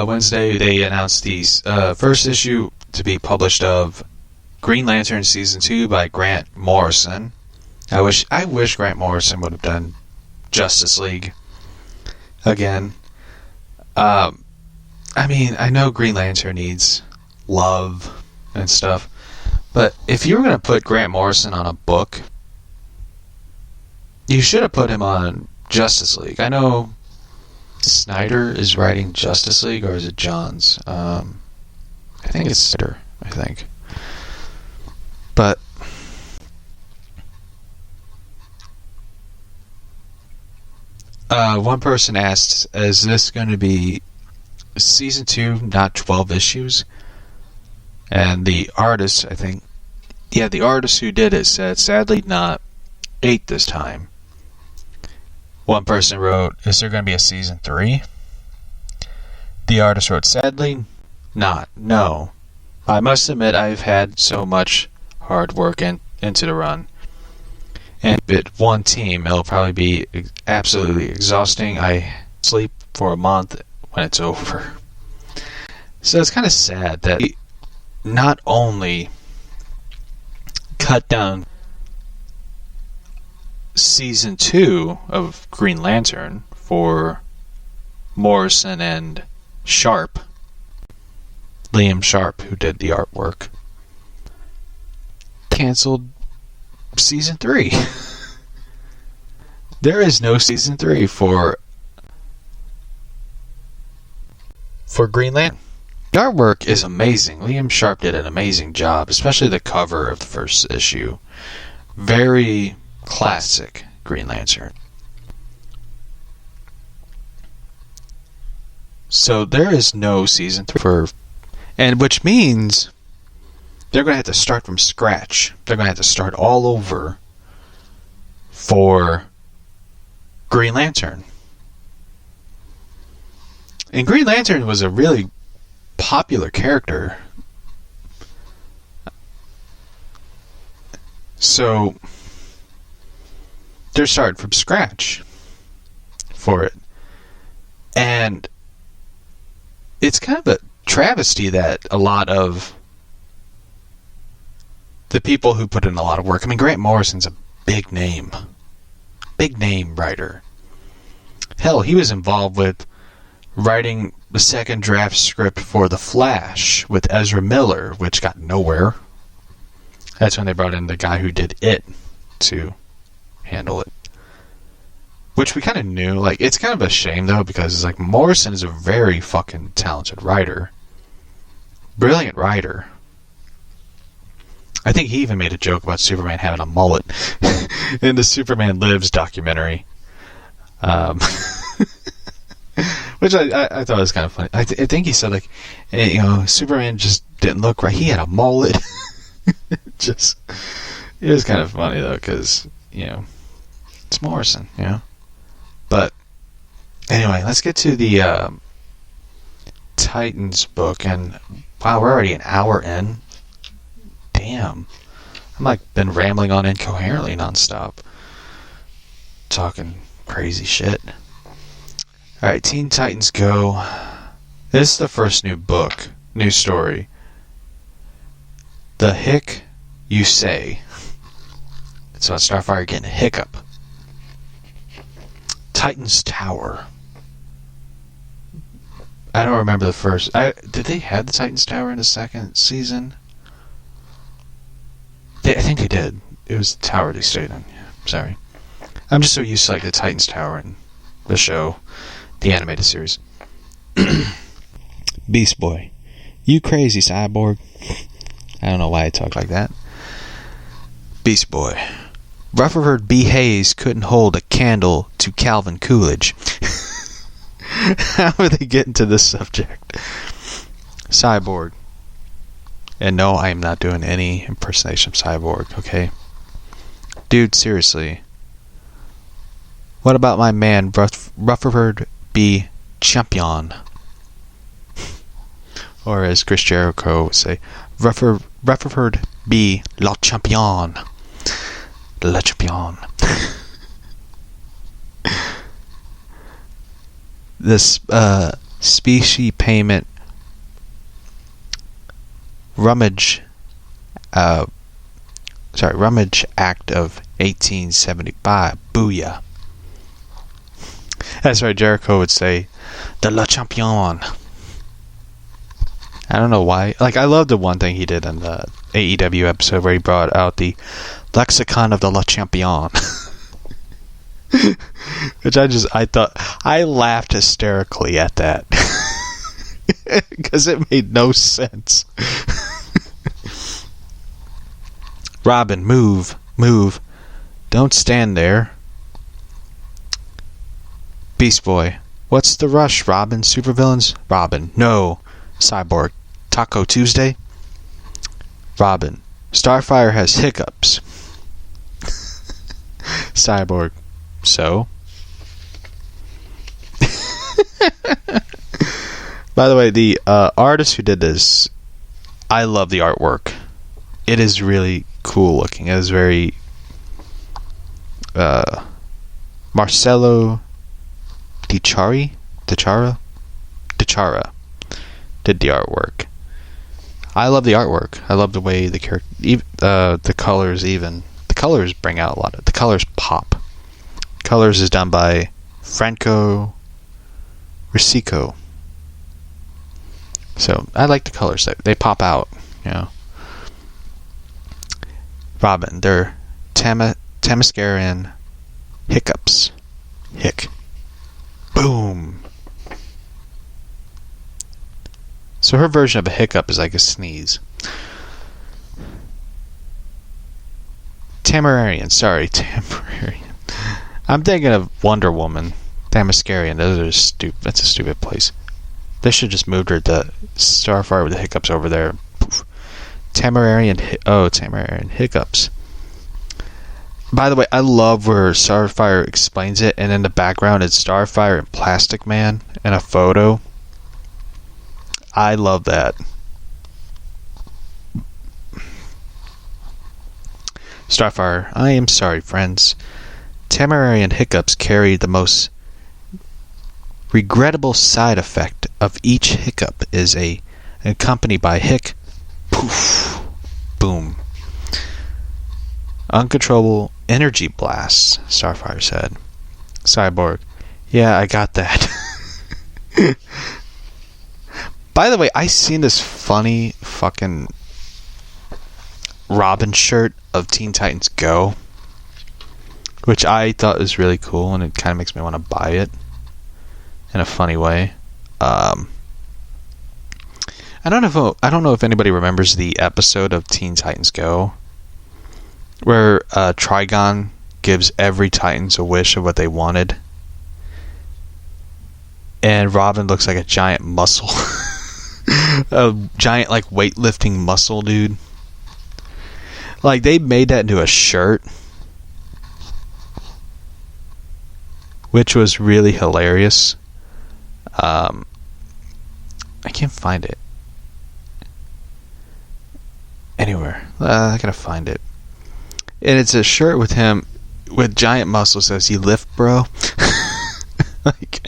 Wednesday, they announced the first issue to be published of Green Lantern Season 2 by Grant Morrison. I wish Grant Morrison would have done Justice League again. I mean, I know Green Lantern needs love and stuff, but if you were going to put Grant Morrison on a book, you should have put him on Justice League. I know Snyder is writing Justice League, or is it Johns? I think it's Snyder, I think. But one person asked, is this going to be Season 2, not 12 issues? And the artist, the artist who did it said, sadly not 8 this time. One person wrote, is there going to be a Season 3? The artist wrote, sadly not, no. I must admit I've had so much hard work into the run. And with one team, it'll probably be absolutely exhausting. I sleep for a month when it's over. So it's kind of sad that we not only cut down Season 2 of Green Lantern for Morrison and Sharp, Liam Sharp, who did the artwork, canceled season 3. There is no season 3 for Green Lantern. The artwork is amazing. Liam Sharp did an amazing job, especially the cover of the first issue. Very classic Green Lantern. So there is no season 3 and which means they're going to have to start from scratch. They're going to have to start all over for Green Lantern. And Green Lantern was a really popular character. So they're starting from scratch for it. And it's kind of a travesty that a lot of the people who put in a lot of work, I mean, Grant Morrison's a big name writer. Hell, he was involved with writing the second draft script for The Flash with Ezra Miller, which got nowhere. That's when they brought in the guy who did It to handle it. Which we kind of knew. Like, it's kind of a shame, though, because it's like Morrison is a very fucking talented writer. Brilliant writer. I think he even made a joke about Superman having a mullet in the Superman Lives documentary. Which I thought was kind of funny. I think he said, like, hey, Superman just didn't look right. He had a mullet. It was kind of funny, though, because, it's Morrison, But, anyway, let's get to the Titans book. And, wow, we're already an hour in. Damn. I'm, like, been rambling on incoherently nonstop. Talking crazy shit. Alright, Teen Titans Go. This is the first new book. New story. The Hick You Say. It's about Starfire getting a hiccup. Titan's Tower. I don't remember the first. Did they have the Titan's Tower in the second season? I think they did. It was the tower they stayed in. Yeah, sorry. I'm just so used to, like, the Titan's Tower and the show, the animated series. Beast Boy. You crazy, Cyborg. I don't know why I talk like that. Beast Boy. Rutherford B. Hayes couldn't hold a candle to Calvin Coolidge. How are they getting to this subject? Cyborg. And no, I am not doing any impersonation of Cyborg, okay? Dude, seriously. What about my man, Rutherford B. Champion? Or as Chris Jericho would say, Rutherford B. Le Champion. Le Champion. This specie payment Rummage Act of 1875. Booyah. That's right, Jericho would say, the Le Champion. I don't know why. Like, I love the one thing he did in the AEW episode where he brought out the Lexicon of the Le Champion. Which I laughed hysterically at that. Because it made no sense. Robin, move. Don't stand there. Beast Boy, what's the rush, Robin? Supervillains? Robin, no. Cyborg, Taco Tuesday? Robin, Starfire has hiccups. Cyborg, so? By the way, the artist who did this, I love the artwork. It is really cool looking. It is very Marcelo Dichara did the artwork. I love the artwork. I love the way the character, the colors even. The colors bring out a lot of. The colors pop. Colors is done by Franco Risico. So I like the colors. They pop out, you know. Robin, they're Temescarian hiccups. Hick. Boom. So her version of a hiccup is like a sneeze. Temporarian. I'm thinking of Wonder Woman. Temescarian. That's a stupid place. They should just moved her to Starfire with the hiccups over there. Poof. Temporarian hiccups. By the way, I love where Starfire explains it, and in the background it's Starfire and Plastic Man in a photo. I love that. Starfire, I am sorry, friends. Temporarian hiccups carry the most regrettable side effect of each hiccup is accompanied by hic, poof, boom. Uncontrollable energy blasts, Starfire said. Cyborg, yeah, I got that. By the way, I seen this funny fucking Robin shirt of Teen Titans Go, which I thought was really cool, and it kind of makes me want to buy it in a funny way. I don't know if anybody remembers the episode of Teen Titans Go where Trigon gives every Titans a wish of what they wanted, and Robin looks like a giant muscle. A giant like weightlifting muscle dude. Like they made that into a shirt, which was really hilarious. I can't find it anywhere. I gotta find it. And it's a shirt with him with giant muscles. Says, "You lift, bro." Like,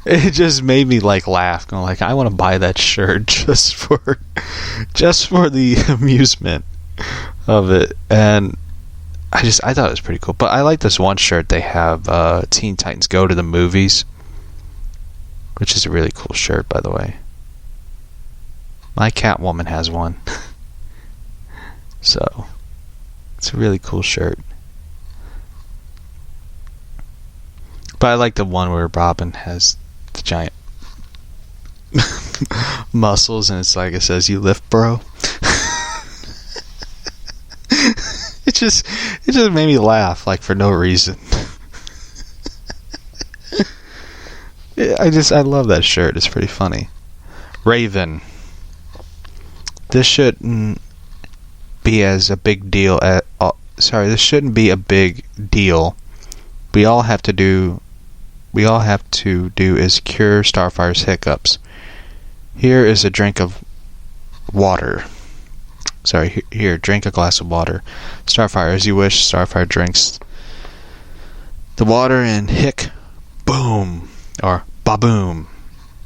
it just made me like laugh. Going like, I want to buy that shirt just for the amusement of it. And I thought it was pretty cool. But I like this one shirt they have. Teen Titans Go to the Movies, which is a really cool shirt, by the way. My Catwoman has one. So it's a really cool shirt. But I like the one where Robin has the giant muscles, and it's like it says, "You lift, bro." It just made me laugh, like for no reason. I love that shirt. It's pretty funny. Raven. This shouldn't be as a big deal. This shouldn't be a big deal. We all have to do is cure Starfire's hiccups. Here is a drink of water. Here, drink a glass of water. Starfire, as you wish. Starfire drinks the water and hic, boom, or ba-boom,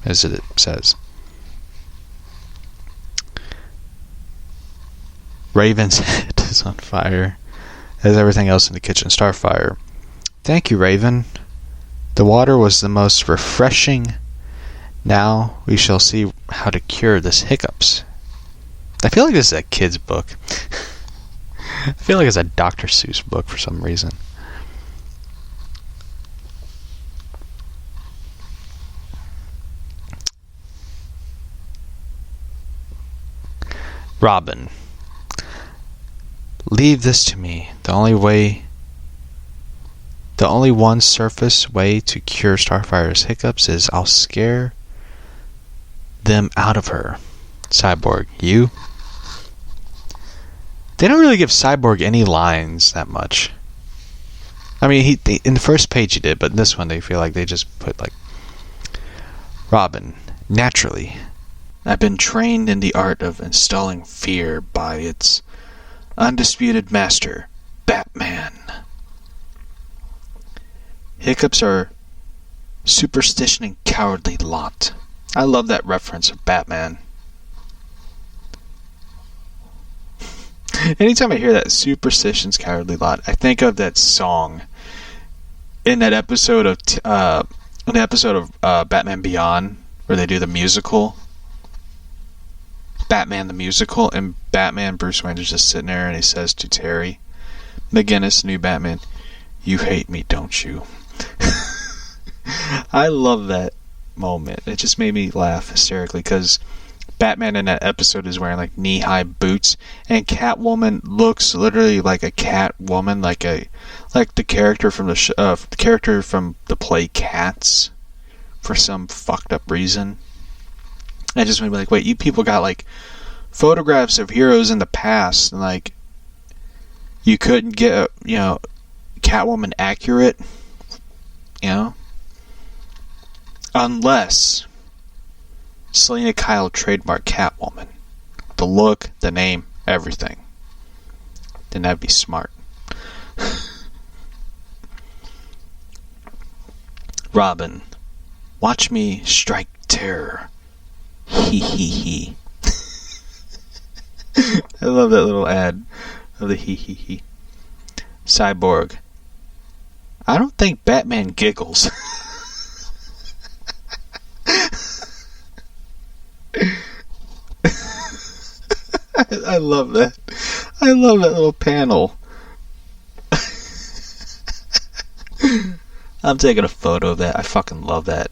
as it says. Raven's head is on fire, as everything else in the kitchen. Starfire, thank you, Raven. The water was the most refreshing. Now we shall see how to cure this hiccups. I feel like this is a kid's book. I feel like it's a Dr. Seuss book for some reason. Robin. Leave this to me. The only one surface way to cure Starfire's hiccups is I'll scare them out of her. Cyborg, you? They don't really give Cyborg any lines that much. I mean, in the first page he did, but in this one they feel like they just put like, Robin, naturally, I've been trained in the art of installing fear by its undisputed master, Batman. Hiccups are superstition and cowardly lot. I love that reference of Batman. Anytime I hear that superstition's cowardly lot, I think of that song. in that episode of Batman Beyond, where they do the musical, Batman the musical, and Bruce Wayne is just sitting there, and he says to Terry McGinnis, new Batman, "You hate me, don't you?" I love that moment. It just made me laugh hysterically, because Batman in that episode is wearing like knee-high boots, and Catwoman looks literally like a Catwoman, like the character from the play Cats, for some fucked up reason. I just made me like, wait, you people got like photographs of heroes in the past, and like you couldn't get Catwoman accurate, unless Selena Kyle trademarked Catwoman. The look, the name, everything. Then that'd be smart. Robin, watch me strike terror. Hee hee hee. I love that little ad of the hee hee hee. Cyborg, I don't think Batman giggles. I love that. I love that little panel. I'm taking a photo of that. I fucking love that.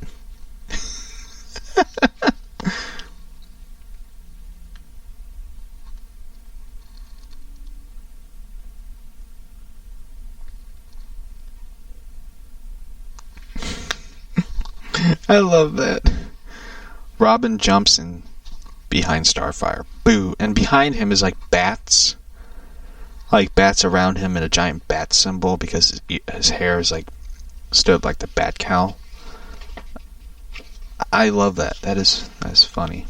I love that. Robin jumps in behind Starfire. Boo. And behind him is like bats. Like bats around him and a giant bat symbol, because his hair is like stood like the bat cowl. I love that. That's funny.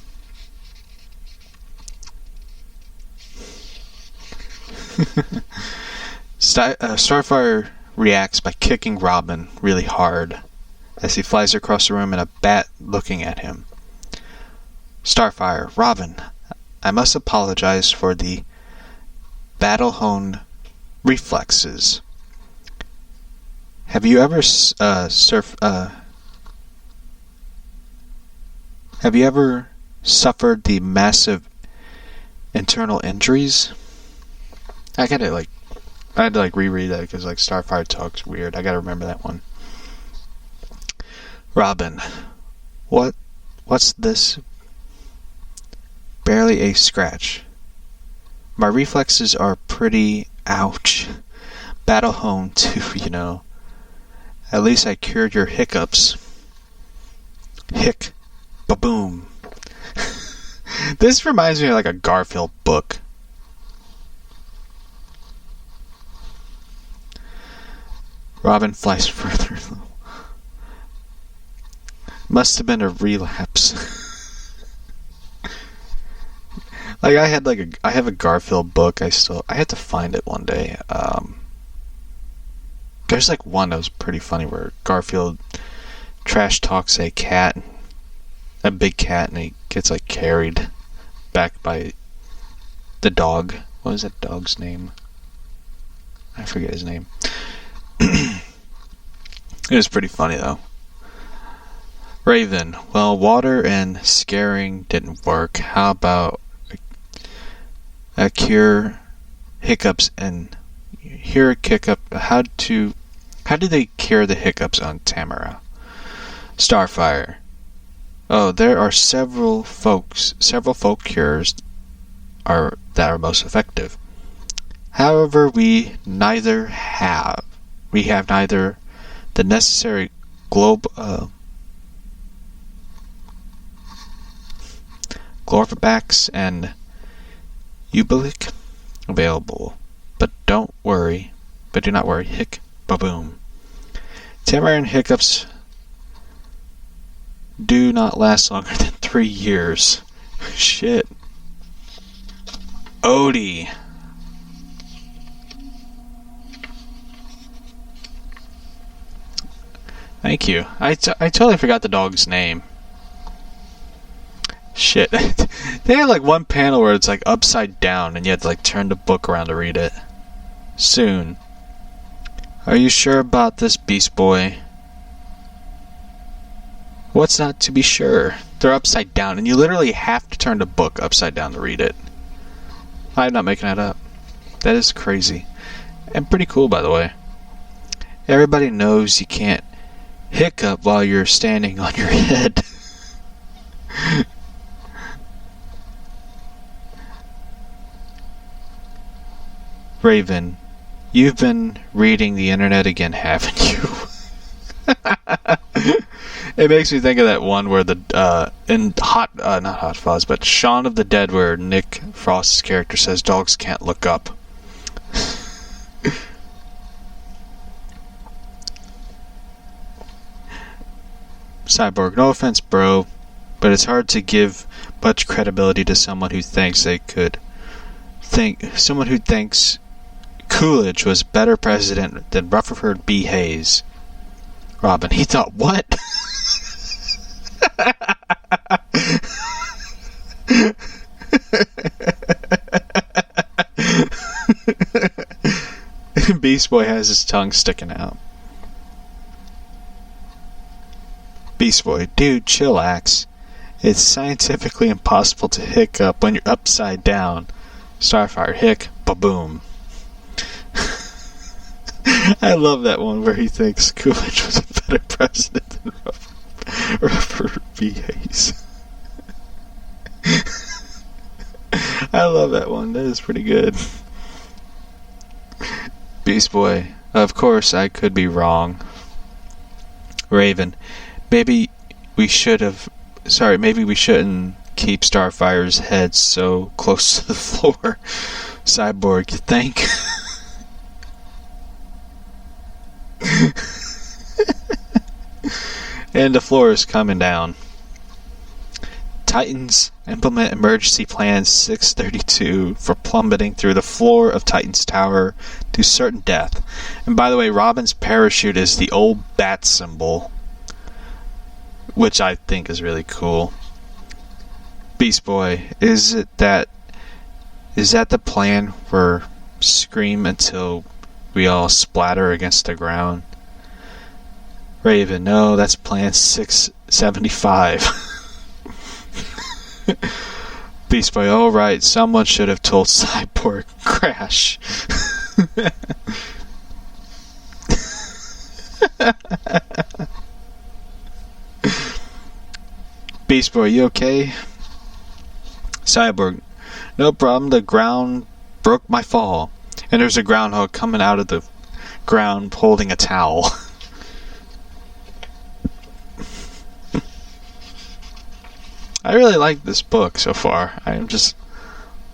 Starfire reacts by kicking Robin really hard as he flies across the room and a bat looking at him. Starfire, Robin, I must apologize for the battle-honed reflexes. Have you ever suffered the massive internal injuries? I had to reread that because Starfire talks weird. I gotta remember that one. Robin, what's this? Barely a scratch. My reflexes are pretty ouch. Battle honed too, At least I cured your hiccups. Hick. Ba-boom. This reminds me of like a Garfield book. Robin flies further. Must have been a relapse. I have a Garfield book. I had to find it one day. There's one that was pretty funny where Garfield trash talks a big cat, and he gets carried back by the dog. What was that dog's name? I forget his name. It was pretty funny though. Raven, well, water and scaring didn't work. How about a cure hiccups and here a hiccup? How do they cure the hiccups on Tamara? Starfire. Oh, there are several folk cures that are most effective. However, we have neither the necessary Glorvabax and Ubalik available. But do not worry. Hick, ba-boom. Tamara and hiccups do not last longer than 3 years. Shit. Odie. Thank you. I totally forgot the dog's name. Shit. They had one panel where it's upside down and you had to turn the book around to read it. Soon. Are you sure about this, Beast Boy? What's not to be sure? They're upside down, and you literally have to turn the book upside down to read it. I'm not making that up. That is crazy. And pretty cool, by the way. Everybody knows you can't hiccup while you're standing on your head. Raven, you've been reading the internet again, haven't you? It makes me think of that one where not Hot Fuzz, but Shaun of the Dead, where Nick Frost's character says dogs can't look up. Cyborg, no offense, bro, but it's hard to give much credibility to someone who thinks Coolidge was better president than Rutherford B. Hayes. Robin, he thought what? Beast Boy has his tongue sticking out. Beast Boy, dude, chillax. It's scientifically impossible to hiccup when you're upside down. Starfire, hic, ba-boom. I love that one where he thinks Coolidge was a better president than Rutherford B. Hayes. I love that one. That is pretty good. Beast Boy, of course I could be wrong. Raven, maybe we shouldn't keep Starfire's head so close to the floor. Cyborg, you think? And the floor is coming down. Titans implement emergency plan 632 for plummeting through the floor of Titan's tower to certain death. And by the way, Robin's parachute is the old bat symbol, which I think is really cool. Beast Boy, is that the plan for scream until we all splatter against the ground? Raven, no, that's plan 675. Beast Boy, alright, someone should have told Cyborg. Crash. Beast Boy, you okay? Cyborg, no problem, the ground broke my fall. And there's a groundhog coming out of the ground holding a towel. I really like this book so far. I am just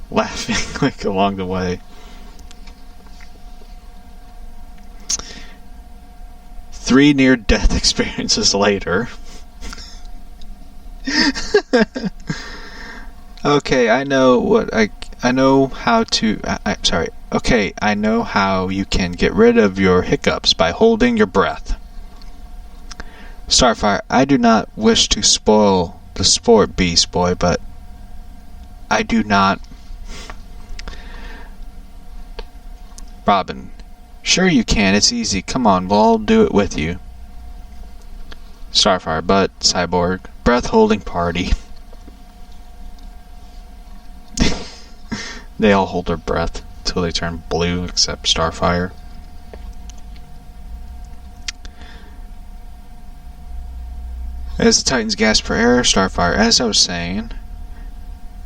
laughing like along the way. 3 near-death experiences later. Okay, I know how you can get rid of your hiccups by holding your breath. Starfire, I do not wish to spoil the sport, Beast Boy, but I do not. Robin, sure you can, it's easy, come on, we'll all do it with you. Starfire, but Cyborg, breath holding party. They all hold their breath until they turn blue, except Starfire. As the Titans gasp for air, Starfire, as I was saying,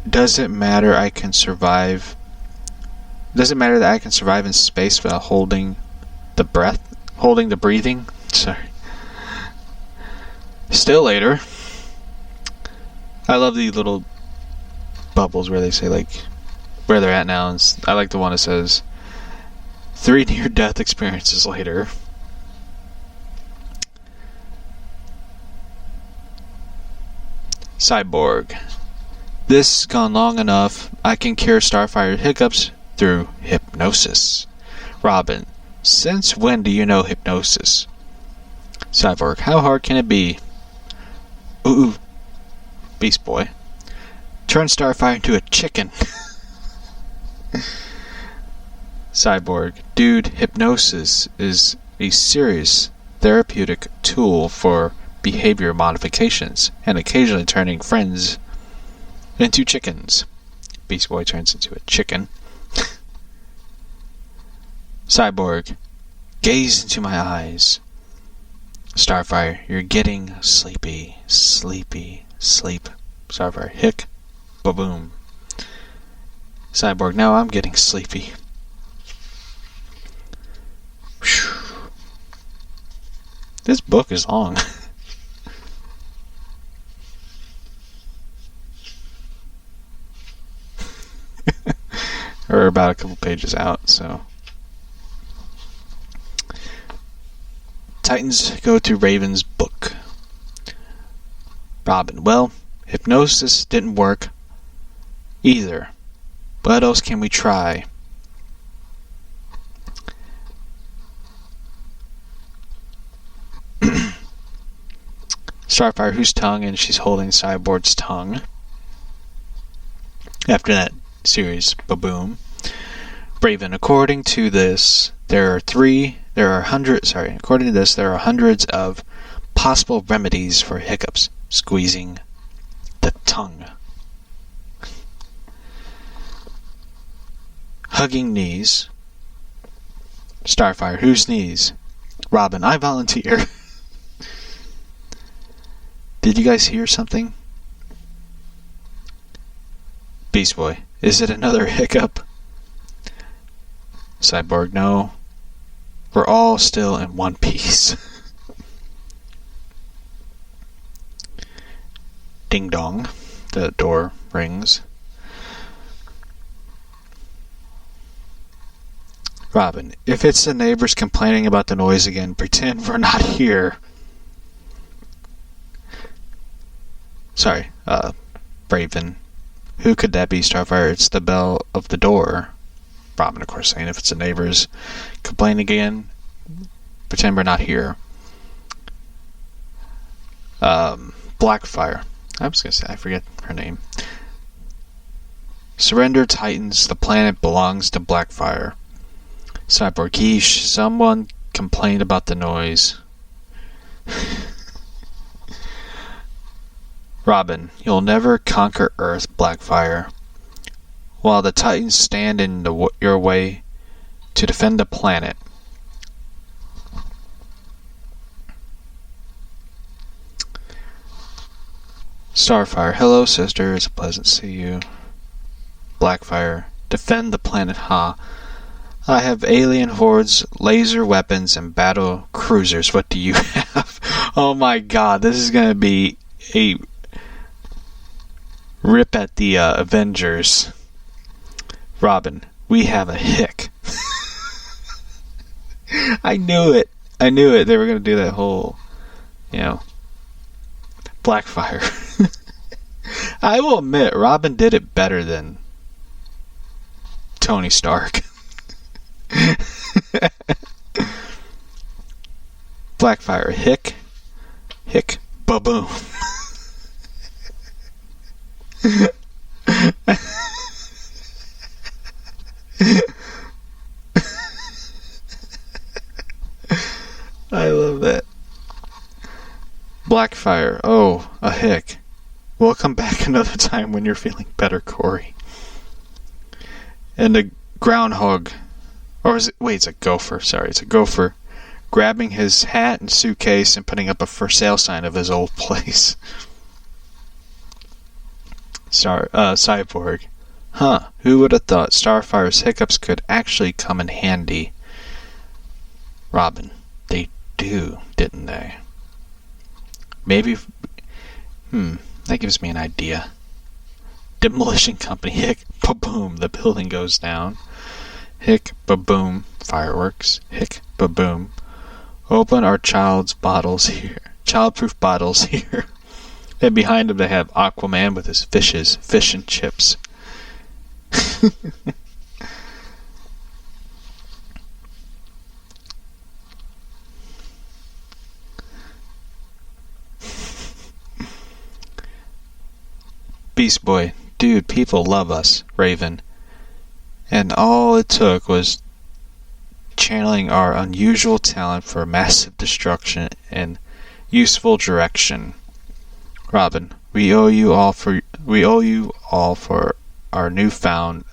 does it matter that I can survive in space without holding the breathing? Sorry. Still later. I love the little bubbles where they say, like, where they're at now. I like the one that says 3 near-death experiences later. Cyborg, this has gone long enough. I can cure Starfire hiccups through hypnosis. Robin, since when do you know hypnosis? Cyborg, how hard can it be? Ooh. Beast Boy, turn Starfire into a chicken. Cyborg, dude, hypnosis is a serious therapeutic tool for behavior modifications and occasionally turning friends into chickens. Beast Boy turns into a chicken. Cyborg, gaze into my eyes. Starfire, you're getting sleepy. Sleepy. Sleep. Starfire, hick. Ba-boom. Cyborg, now I'm getting sleepy. Whew. This book is long. Or about a couple pages out, so. Titans go to Raven's book. Robin, well, hypnosis didn't work either. What else can we try? Starfire, whose tongue? And she's holding Cyborg's tongue. After that series, ba-boom. Raven, according to this, according to this, there are hundreds of possible remedies for hiccups. Squeezing the tongue. Hugging knees. Starfire, whose knees? Robin, I volunteer. Did you guys hear something? Beast Boy, is it another hiccup? Cyborg, no. We're all still in one piece. Ding dong. The door rings. Robin, if it's the neighbors complaining about the noise again, pretend we're not here. Sorry, Raven. Who could that be, Starfire? It's the bell of the door. Robin, of course, saying if it's the neighbors complaining again, pretend we're not here. Blackfire. I was going to say, I forget her name. Surrender Titans, the planet belongs to Blackfire. Cyborg, Geesh, someone complained about the noise. Robin, you'll never conquer Earth, Blackfire. While the Titans stand in your way to defend the planet. Starfire, hello sister, it's a pleasant to see you. Blackfire, defend the planet, huh? I have alien hordes, laser weapons, and battle cruisers. What do you have? Oh my god, this is gonna be a rip at the Avengers. Robin, we have a hick. I knew it. They were going to do that whole, Blackfire. I will admit, Robin did it better than Tony Stark. Blackfire, hick, ba-boom. I love that. Blackfire, oh, a hick. We'll come back another time when you're feeling better, Corey. And a groundhog, or is it, wait, it's a gopher, sorry, it's a gopher, grabbing his hat and suitcase and putting up a for sale sign of his old place. Cyborg. Huh, who would have thought Starfire's hiccups could actually come in handy? Robin, they do, didn't they? Maybe, that gives me an idea. Demolition company, hick, ba-boom, the building goes down. Hick, ba-boom, fireworks, hick, ba-boom. Open our childproof bottles here. And behind him they have Aquaman with his fishes, fish and chips. Beast Boy, dude, people love us, Raven. And all it took was channeling our unusual talent for massive destruction and useful direction. Robin, we owe you all for our newfound.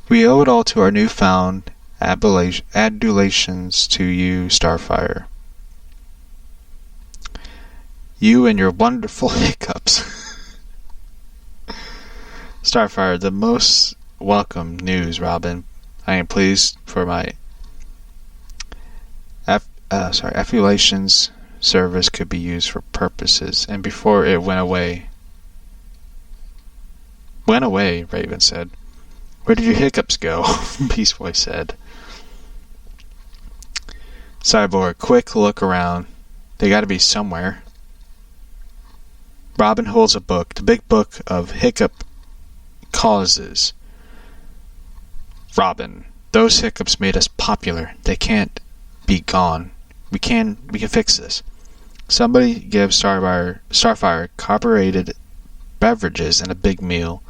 We owe it all to our newfound adulations to you, Starfire. You and your wonderful hiccups. Starfire, the most welcome news, Robin. I am pleased for my affiliations service could be used for purposes, and before it went away, Raven said. Where did your hiccups go? Beast Boy said. Cyborg, quick look around. They gotta be somewhere. Robin holds a book, the big book of hiccup causes. Robin, those hiccups made us popular. They can't be gone. We can fix this. Somebody give Starfire carbureted beverages and a big meal.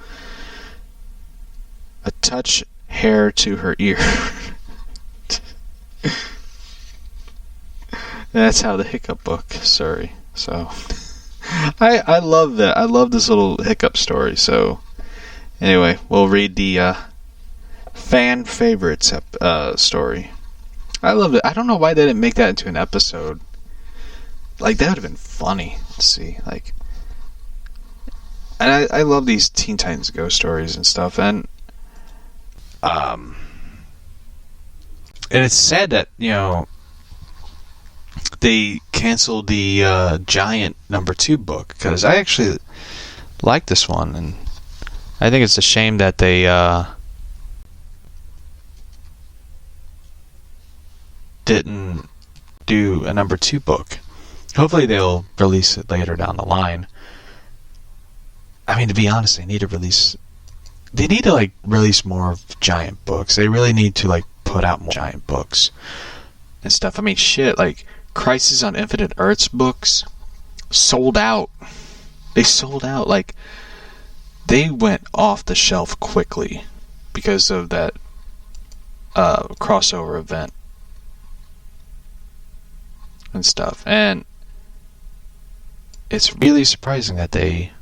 A touch hair to her ear. That's how the hiccup book. Sorry. So I love that. I love this little hiccup story. So anyway, we'll read the fan favorites story. I love it. I don't know why they didn't make that into an episode. Like, that would have been funny to see. Like, and I love these Teen Titans Go stories and stuff. And it's sad that, you know, they canceled the Giant #2 book, because I actually like this one, and I think it's a shame that they didn't do a #2 book. Hopefully they'll release it later down the line. I mean, to be honest, they need to release more Giant books. They really need to put out more Giant books and stuff. I mean, shit, Crisis on Infinite Earths books sold out. They sold out. They went off the shelf quickly because of that crossover event and stuff. And it's really surprising that they,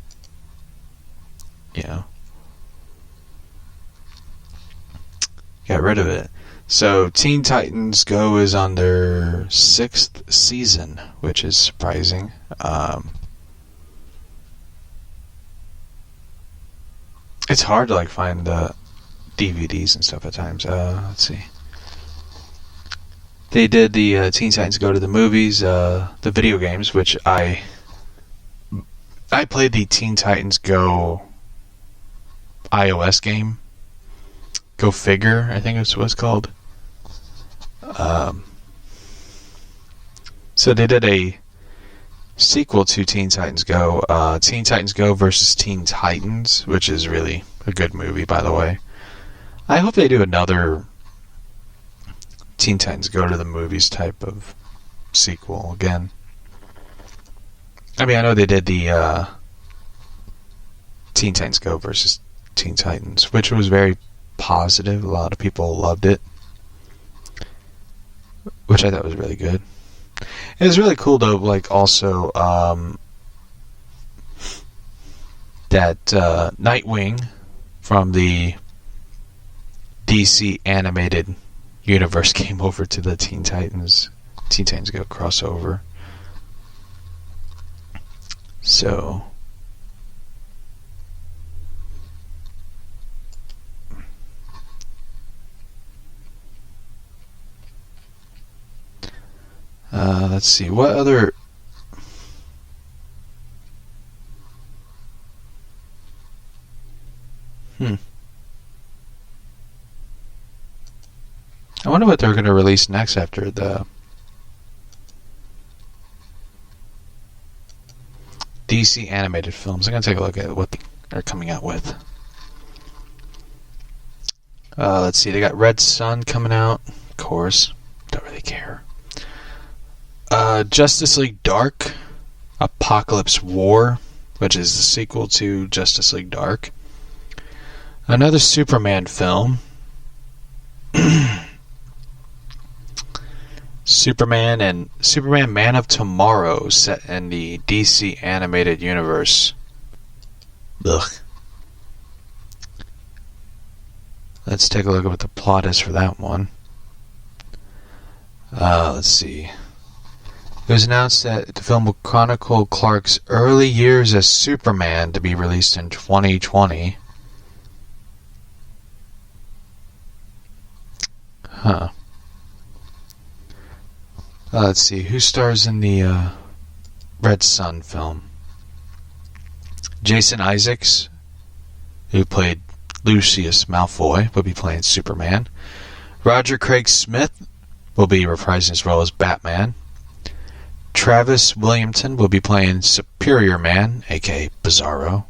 got rid of it. So Teen Titans Go is on their 6th season, which is surprising. It's hard to find the DVDs and stuff at times. Let's see. They did the Teen Titans Go to the movies, the video games, which I played the Teen Titans Go iOS game. Go Figure, I think it's what it's called. So they did a sequel to Teen Titans Go, Teen Titans Go versus Teen Titans, which is really a good movie, by the way. I hope they do another Teen Titans Go to the movies type of sequel again. I mean, I know they did the Teen Titans Go versus Teen Titans, which was very positive. A lot of people loved it, which I thought was really good. It was really cool though, also that Nightwing from the DC animated universe came over to the Teen Titans Go crossover. So let's see, what other... I wonder what they're going to release next after the DC animated films. I'm going to take a look at what they're coming out with. Let's see, they got Red Sun coming out. Of course, don't really care. Justice League Dark, Apocalypse War, which is the sequel to Justice League Dark. Another Superman film. Superman Man of Tomorrow, set in the DC animated universe. Ugh. Let's take a look at what the plot is for that one. Let's see. It was announced that the film will chronicle Clark's early years as Superman, to be released in 2020. Huh. Let's see. Who stars in the Red Sun film? Jason Isaacs, who played Lucius Malfoy, will be playing Superman. Roger Craig Smith will be reprising his role as Batman. Travis Williamson will be playing Superior Man, aka Bizarro.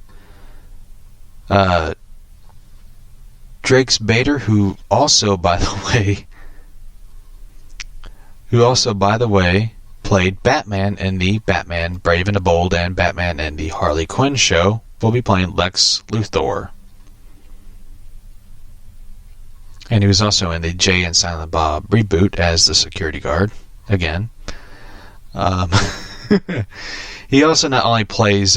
Drakes Bader, who also, by the way, played Batman in the Batman Brave and the Bold and Batman and the Harley Quinn show, will be playing Lex Luthor. And he was also in the Jay and Silent Bob reboot as the security guard, again. He also not only plays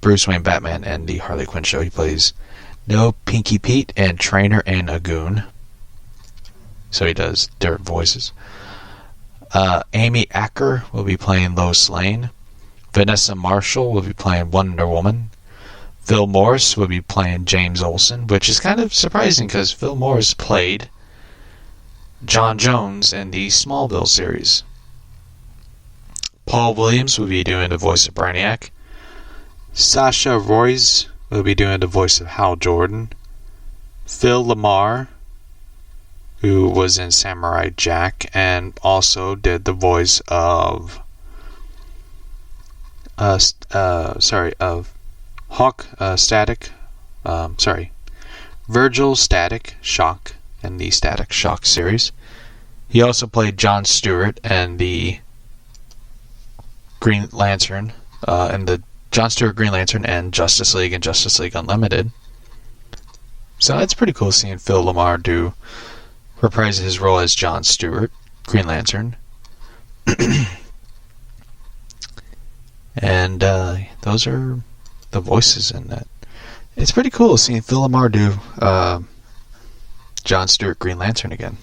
Bruce Wayne Batman and the Harley Quinn show, he plays No Pinky Pete and Trainer and a Goon. So he does different voices. Amy Acker will be playing Lois Lane. Vanessa Marshall will be playing Wonder Woman. Phil Morris will be playing James Olsen, which is kind of surprising because Phil Morris played John Jones in the Smallville series. Paul Williams will be doing the voice of Brainiac. Sasha Royce will be doing the voice of Hal Jordan. Phil Lamar, who was in Samurai Jack and also did the voice of Virgil Static Shock in the Static Shock series. He also played John Stewart and the Green Lantern in the John Stewart Green Lantern and Justice League and Justice League Unlimited. So it's pretty cool seeing Phil Lamar reprise his role as John Stewart, Green Lantern. And those are the voices in that. It's pretty cool seeing Phil Lamar do John Stewart, Green Lantern again.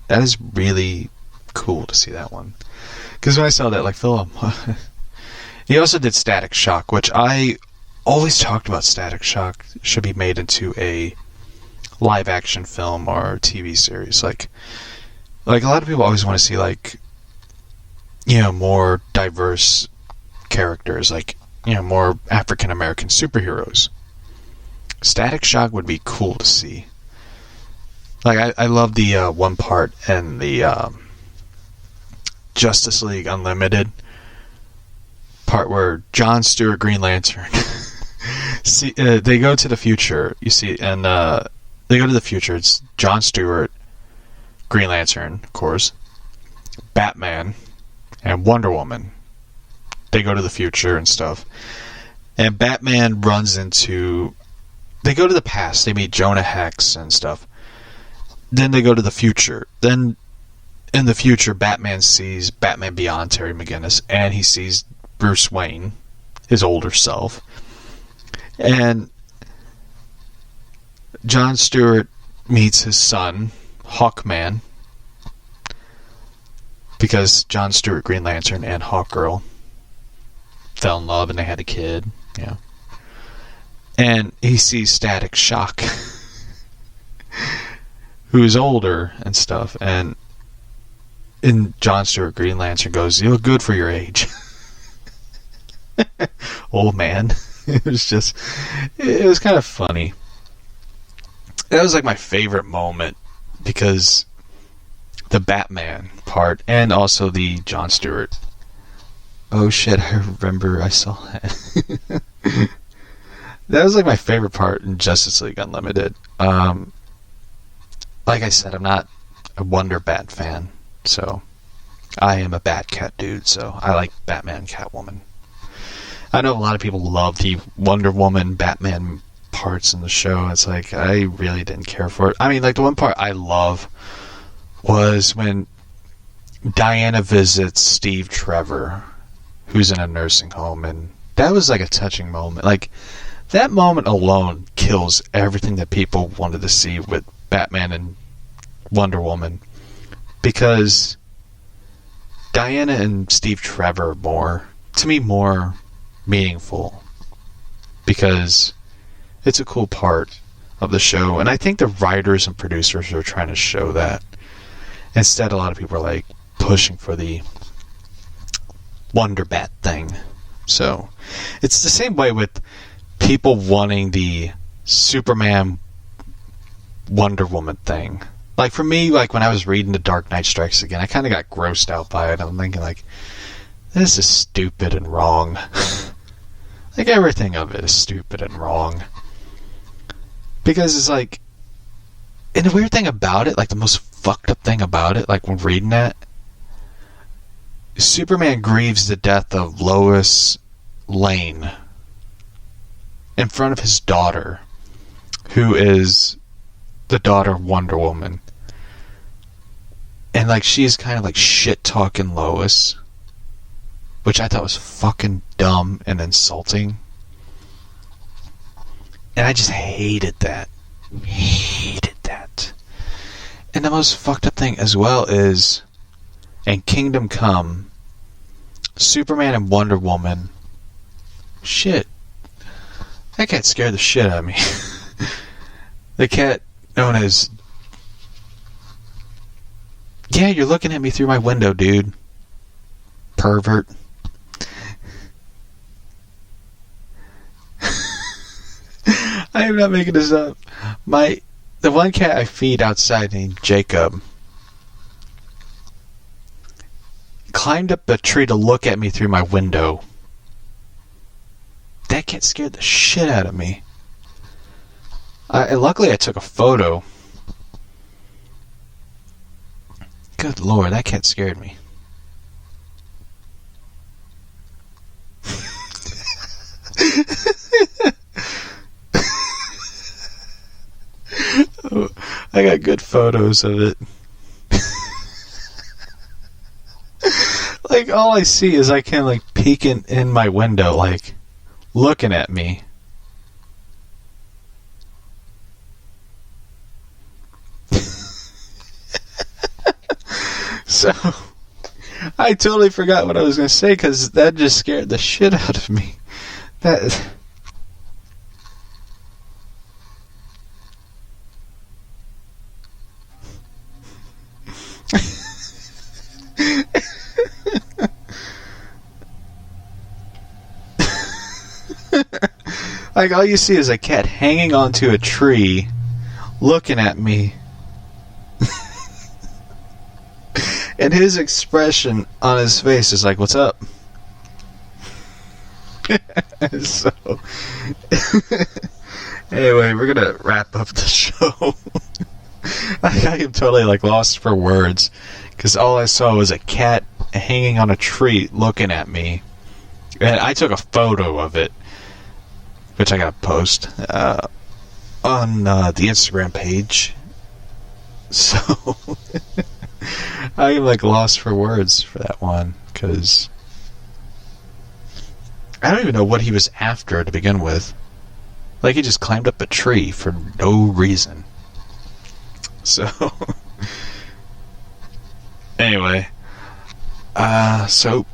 That is really cool to see that one. Because when I saw that, like, Phil, he also did Static Shock, which I always talked about. Static Shock should be made into a live action film or TV series. Like a lot of people always want to see, like, more diverse characters, like, more African American superheroes. Static Shock would be cool to see. Like, I love the one part in the Justice League Unlimited part where John Stewart Green Lantern see, they go to the future, you see, and they go to the future. It's John Stewart, Green Lantern, of course, Batman, and Wonder Woman. They go to the future and stuff. And Batman runs into... They go to the past. They meet Jonah Hex and stuff. Then they go to the future. Then, in the future, Batman sees Batman Beyond Terry McGinnis, and he sees Bruce Wayne, his older self. And John Stewart meets his son, Hawkman, because John Stewart, Green Lantern, and Hawkgirl fell in love and they had a kid. Yeah. And he sees Static Shock, who's older and stuff, and John Stewart Green Lantern goes, "You look good for your age." Old man. It was kind of funny. That was like my favorite moment, because the Batman part and also the John Stewart. Oh shit, I remember I saw that. That was like my favorite part in Justice League Unlimited. Like I said, I'm not a Wonder Bat fan, so I am a Bat-Cat dude, so I like Batman, Catwoman. I know a lot of people love the Wonder Woman, Batman parts in the show. It's like, I really didn't care for it. I mean, like, the one part I love was when Diana visits Steve Trevor, who's in a nursing home, and that was like a touching moment. Like, that moment alone kills everything that people wanted to see with Batman and Wonder Woman, because Diana and Steve Trevor are to me more meaningful, because it's a cool part of the show, and I think the writers and producers are trying to show that. Instead, a lot of people are like pushing for the Wonder Bat thing. So it's the same way with people wanting the Superman Wonder Woman thing. Like, for me, like, when I was reading The Dark Knight Strikes Again, I kind of got grossed out by it. I'm thinking, like, this is stupid and wrong. Like, everything of it is stupid and wrong. Because it's like, and the weird thing about it, like, the most fucked up thing about it, like, when reading that, Superman grieves the death of Lois Lane in front of his daughter, who is the daughter of Wonder Woman. And, like, she's kind of, like, shit-talking Lois, which I thought was fucking dumb and insulting. And I just hated that. Hated that. And the most fucked up thing as well is, in Kingdom Come, Superman and Wonder Woman, shit, that cat scared the shit out of me. The cat known as, yeah, you're looking at me through my window, dude. Pervert. I am not making this up. The one cat I feed outside named Jacob climbed up a tree to look at me through my window. That cat scared the shit out of me. And luckily I took a photo. Good lord, that cat scared me. I got good photos of it. Like, all I see is I can, like, peeking in my window, like, looking at me. So, I totally forgot what I was going to say, because that just scared the shit out of me. That... Like, all you see is a cat hanging onto a tree, looking at me. And his expression on his face is like, what's up? So, anyway, we're gonna wrap up the show. I am totally, like, lost for words, because all I saw was a cat hanging on a tree looking at me. And I took a photo of it, which I gotta post on the Instagram page. So I am, like, lost for words for that one, because I don't even know what he was after to begin with. Like, he just climbed up a tree for no reason. So anyway, so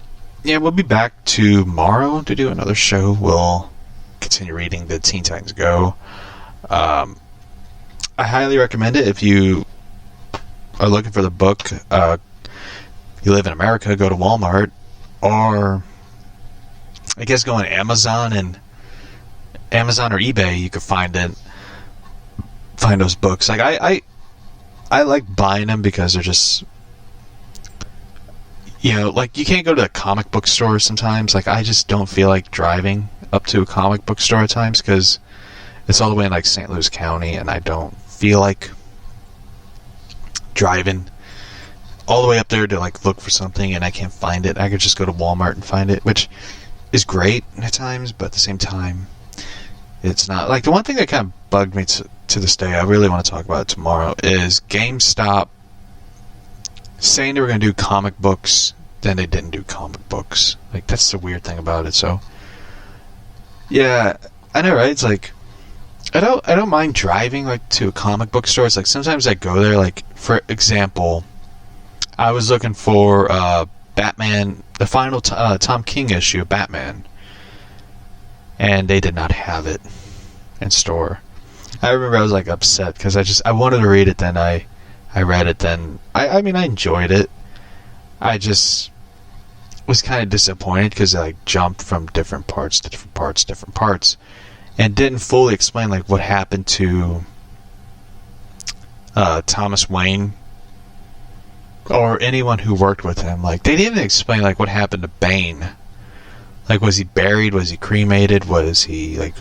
yeah, we'll be back tomorrow to do another show. We'll continue reading the Teen Titans Go. I highly recommend it if you are looking for the book. You live in America, go to Walmart, or I guess go on Amazon or eBay. You could find those books. Like, I like buying them because they're just, you know, like, you can't go to a comic book store sometimes. Like, I just don't feel like driving up to a comic book store at times, because it's all the way in, like, St. Louis County, and I don't feel like driving all the way up there to, like, look for something, and I can't find it. I could just go to Walmart and find it, which is great at times, but at the same time, it's not. Like, the one thing that kind of bugged me to this day, I really want to talk about it tomorrow, is GameStop saying they were going to do comic books, then they didn't do comic books. Like, that's the weird thing about it. So, yeah, I know, right? It's like, I don't mind driving, like, to a comic book store. It's like, sometimes I go there, like, for example, I was looking for Batman, the final Tom King issue of Batman, and they did not have it in store. I remember I was, like, upset, because I wanted to read it, then I read it, then, I mean, I enjoyed it. I just was kind of disappointed, because I, like, jumped from different parts to different parts, and didn't fully explain, like, what happened to Thomas Wayne, or anyone who worked with him. Like, they didn't even explain, like, what happened to Bane. Like, was he buried? Was he cremated? Was he, like...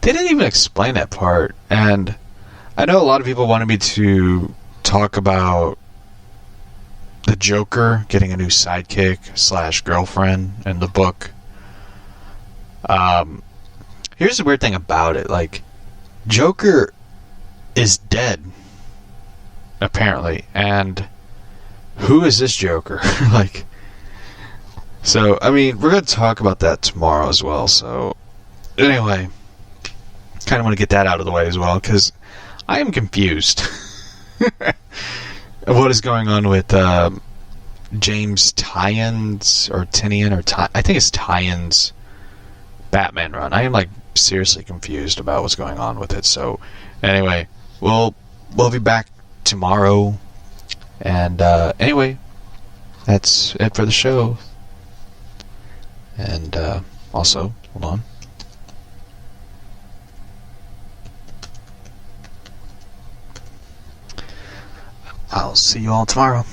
They didn't even explain that part. And I know a lot of people wanted me to talk about the Joker getting a new sidekick / girlfriend in the book. Here's the weird thing about it. Like, Joker is dead, apparently. And who is this Joker? Like, so, I mean, we're going to talk about that tomorrow as well. So, anyway, kind of want to get that out of the way as well, because I am confused of what is going on with James Tynion, I think it's Tynion's Batman run. I am, like, seriously confused about what's going on with it. So, anyway, we'll be back tomorrow. And anyway, that's it for the show. And also, hold on. I'll see you all tomorrow.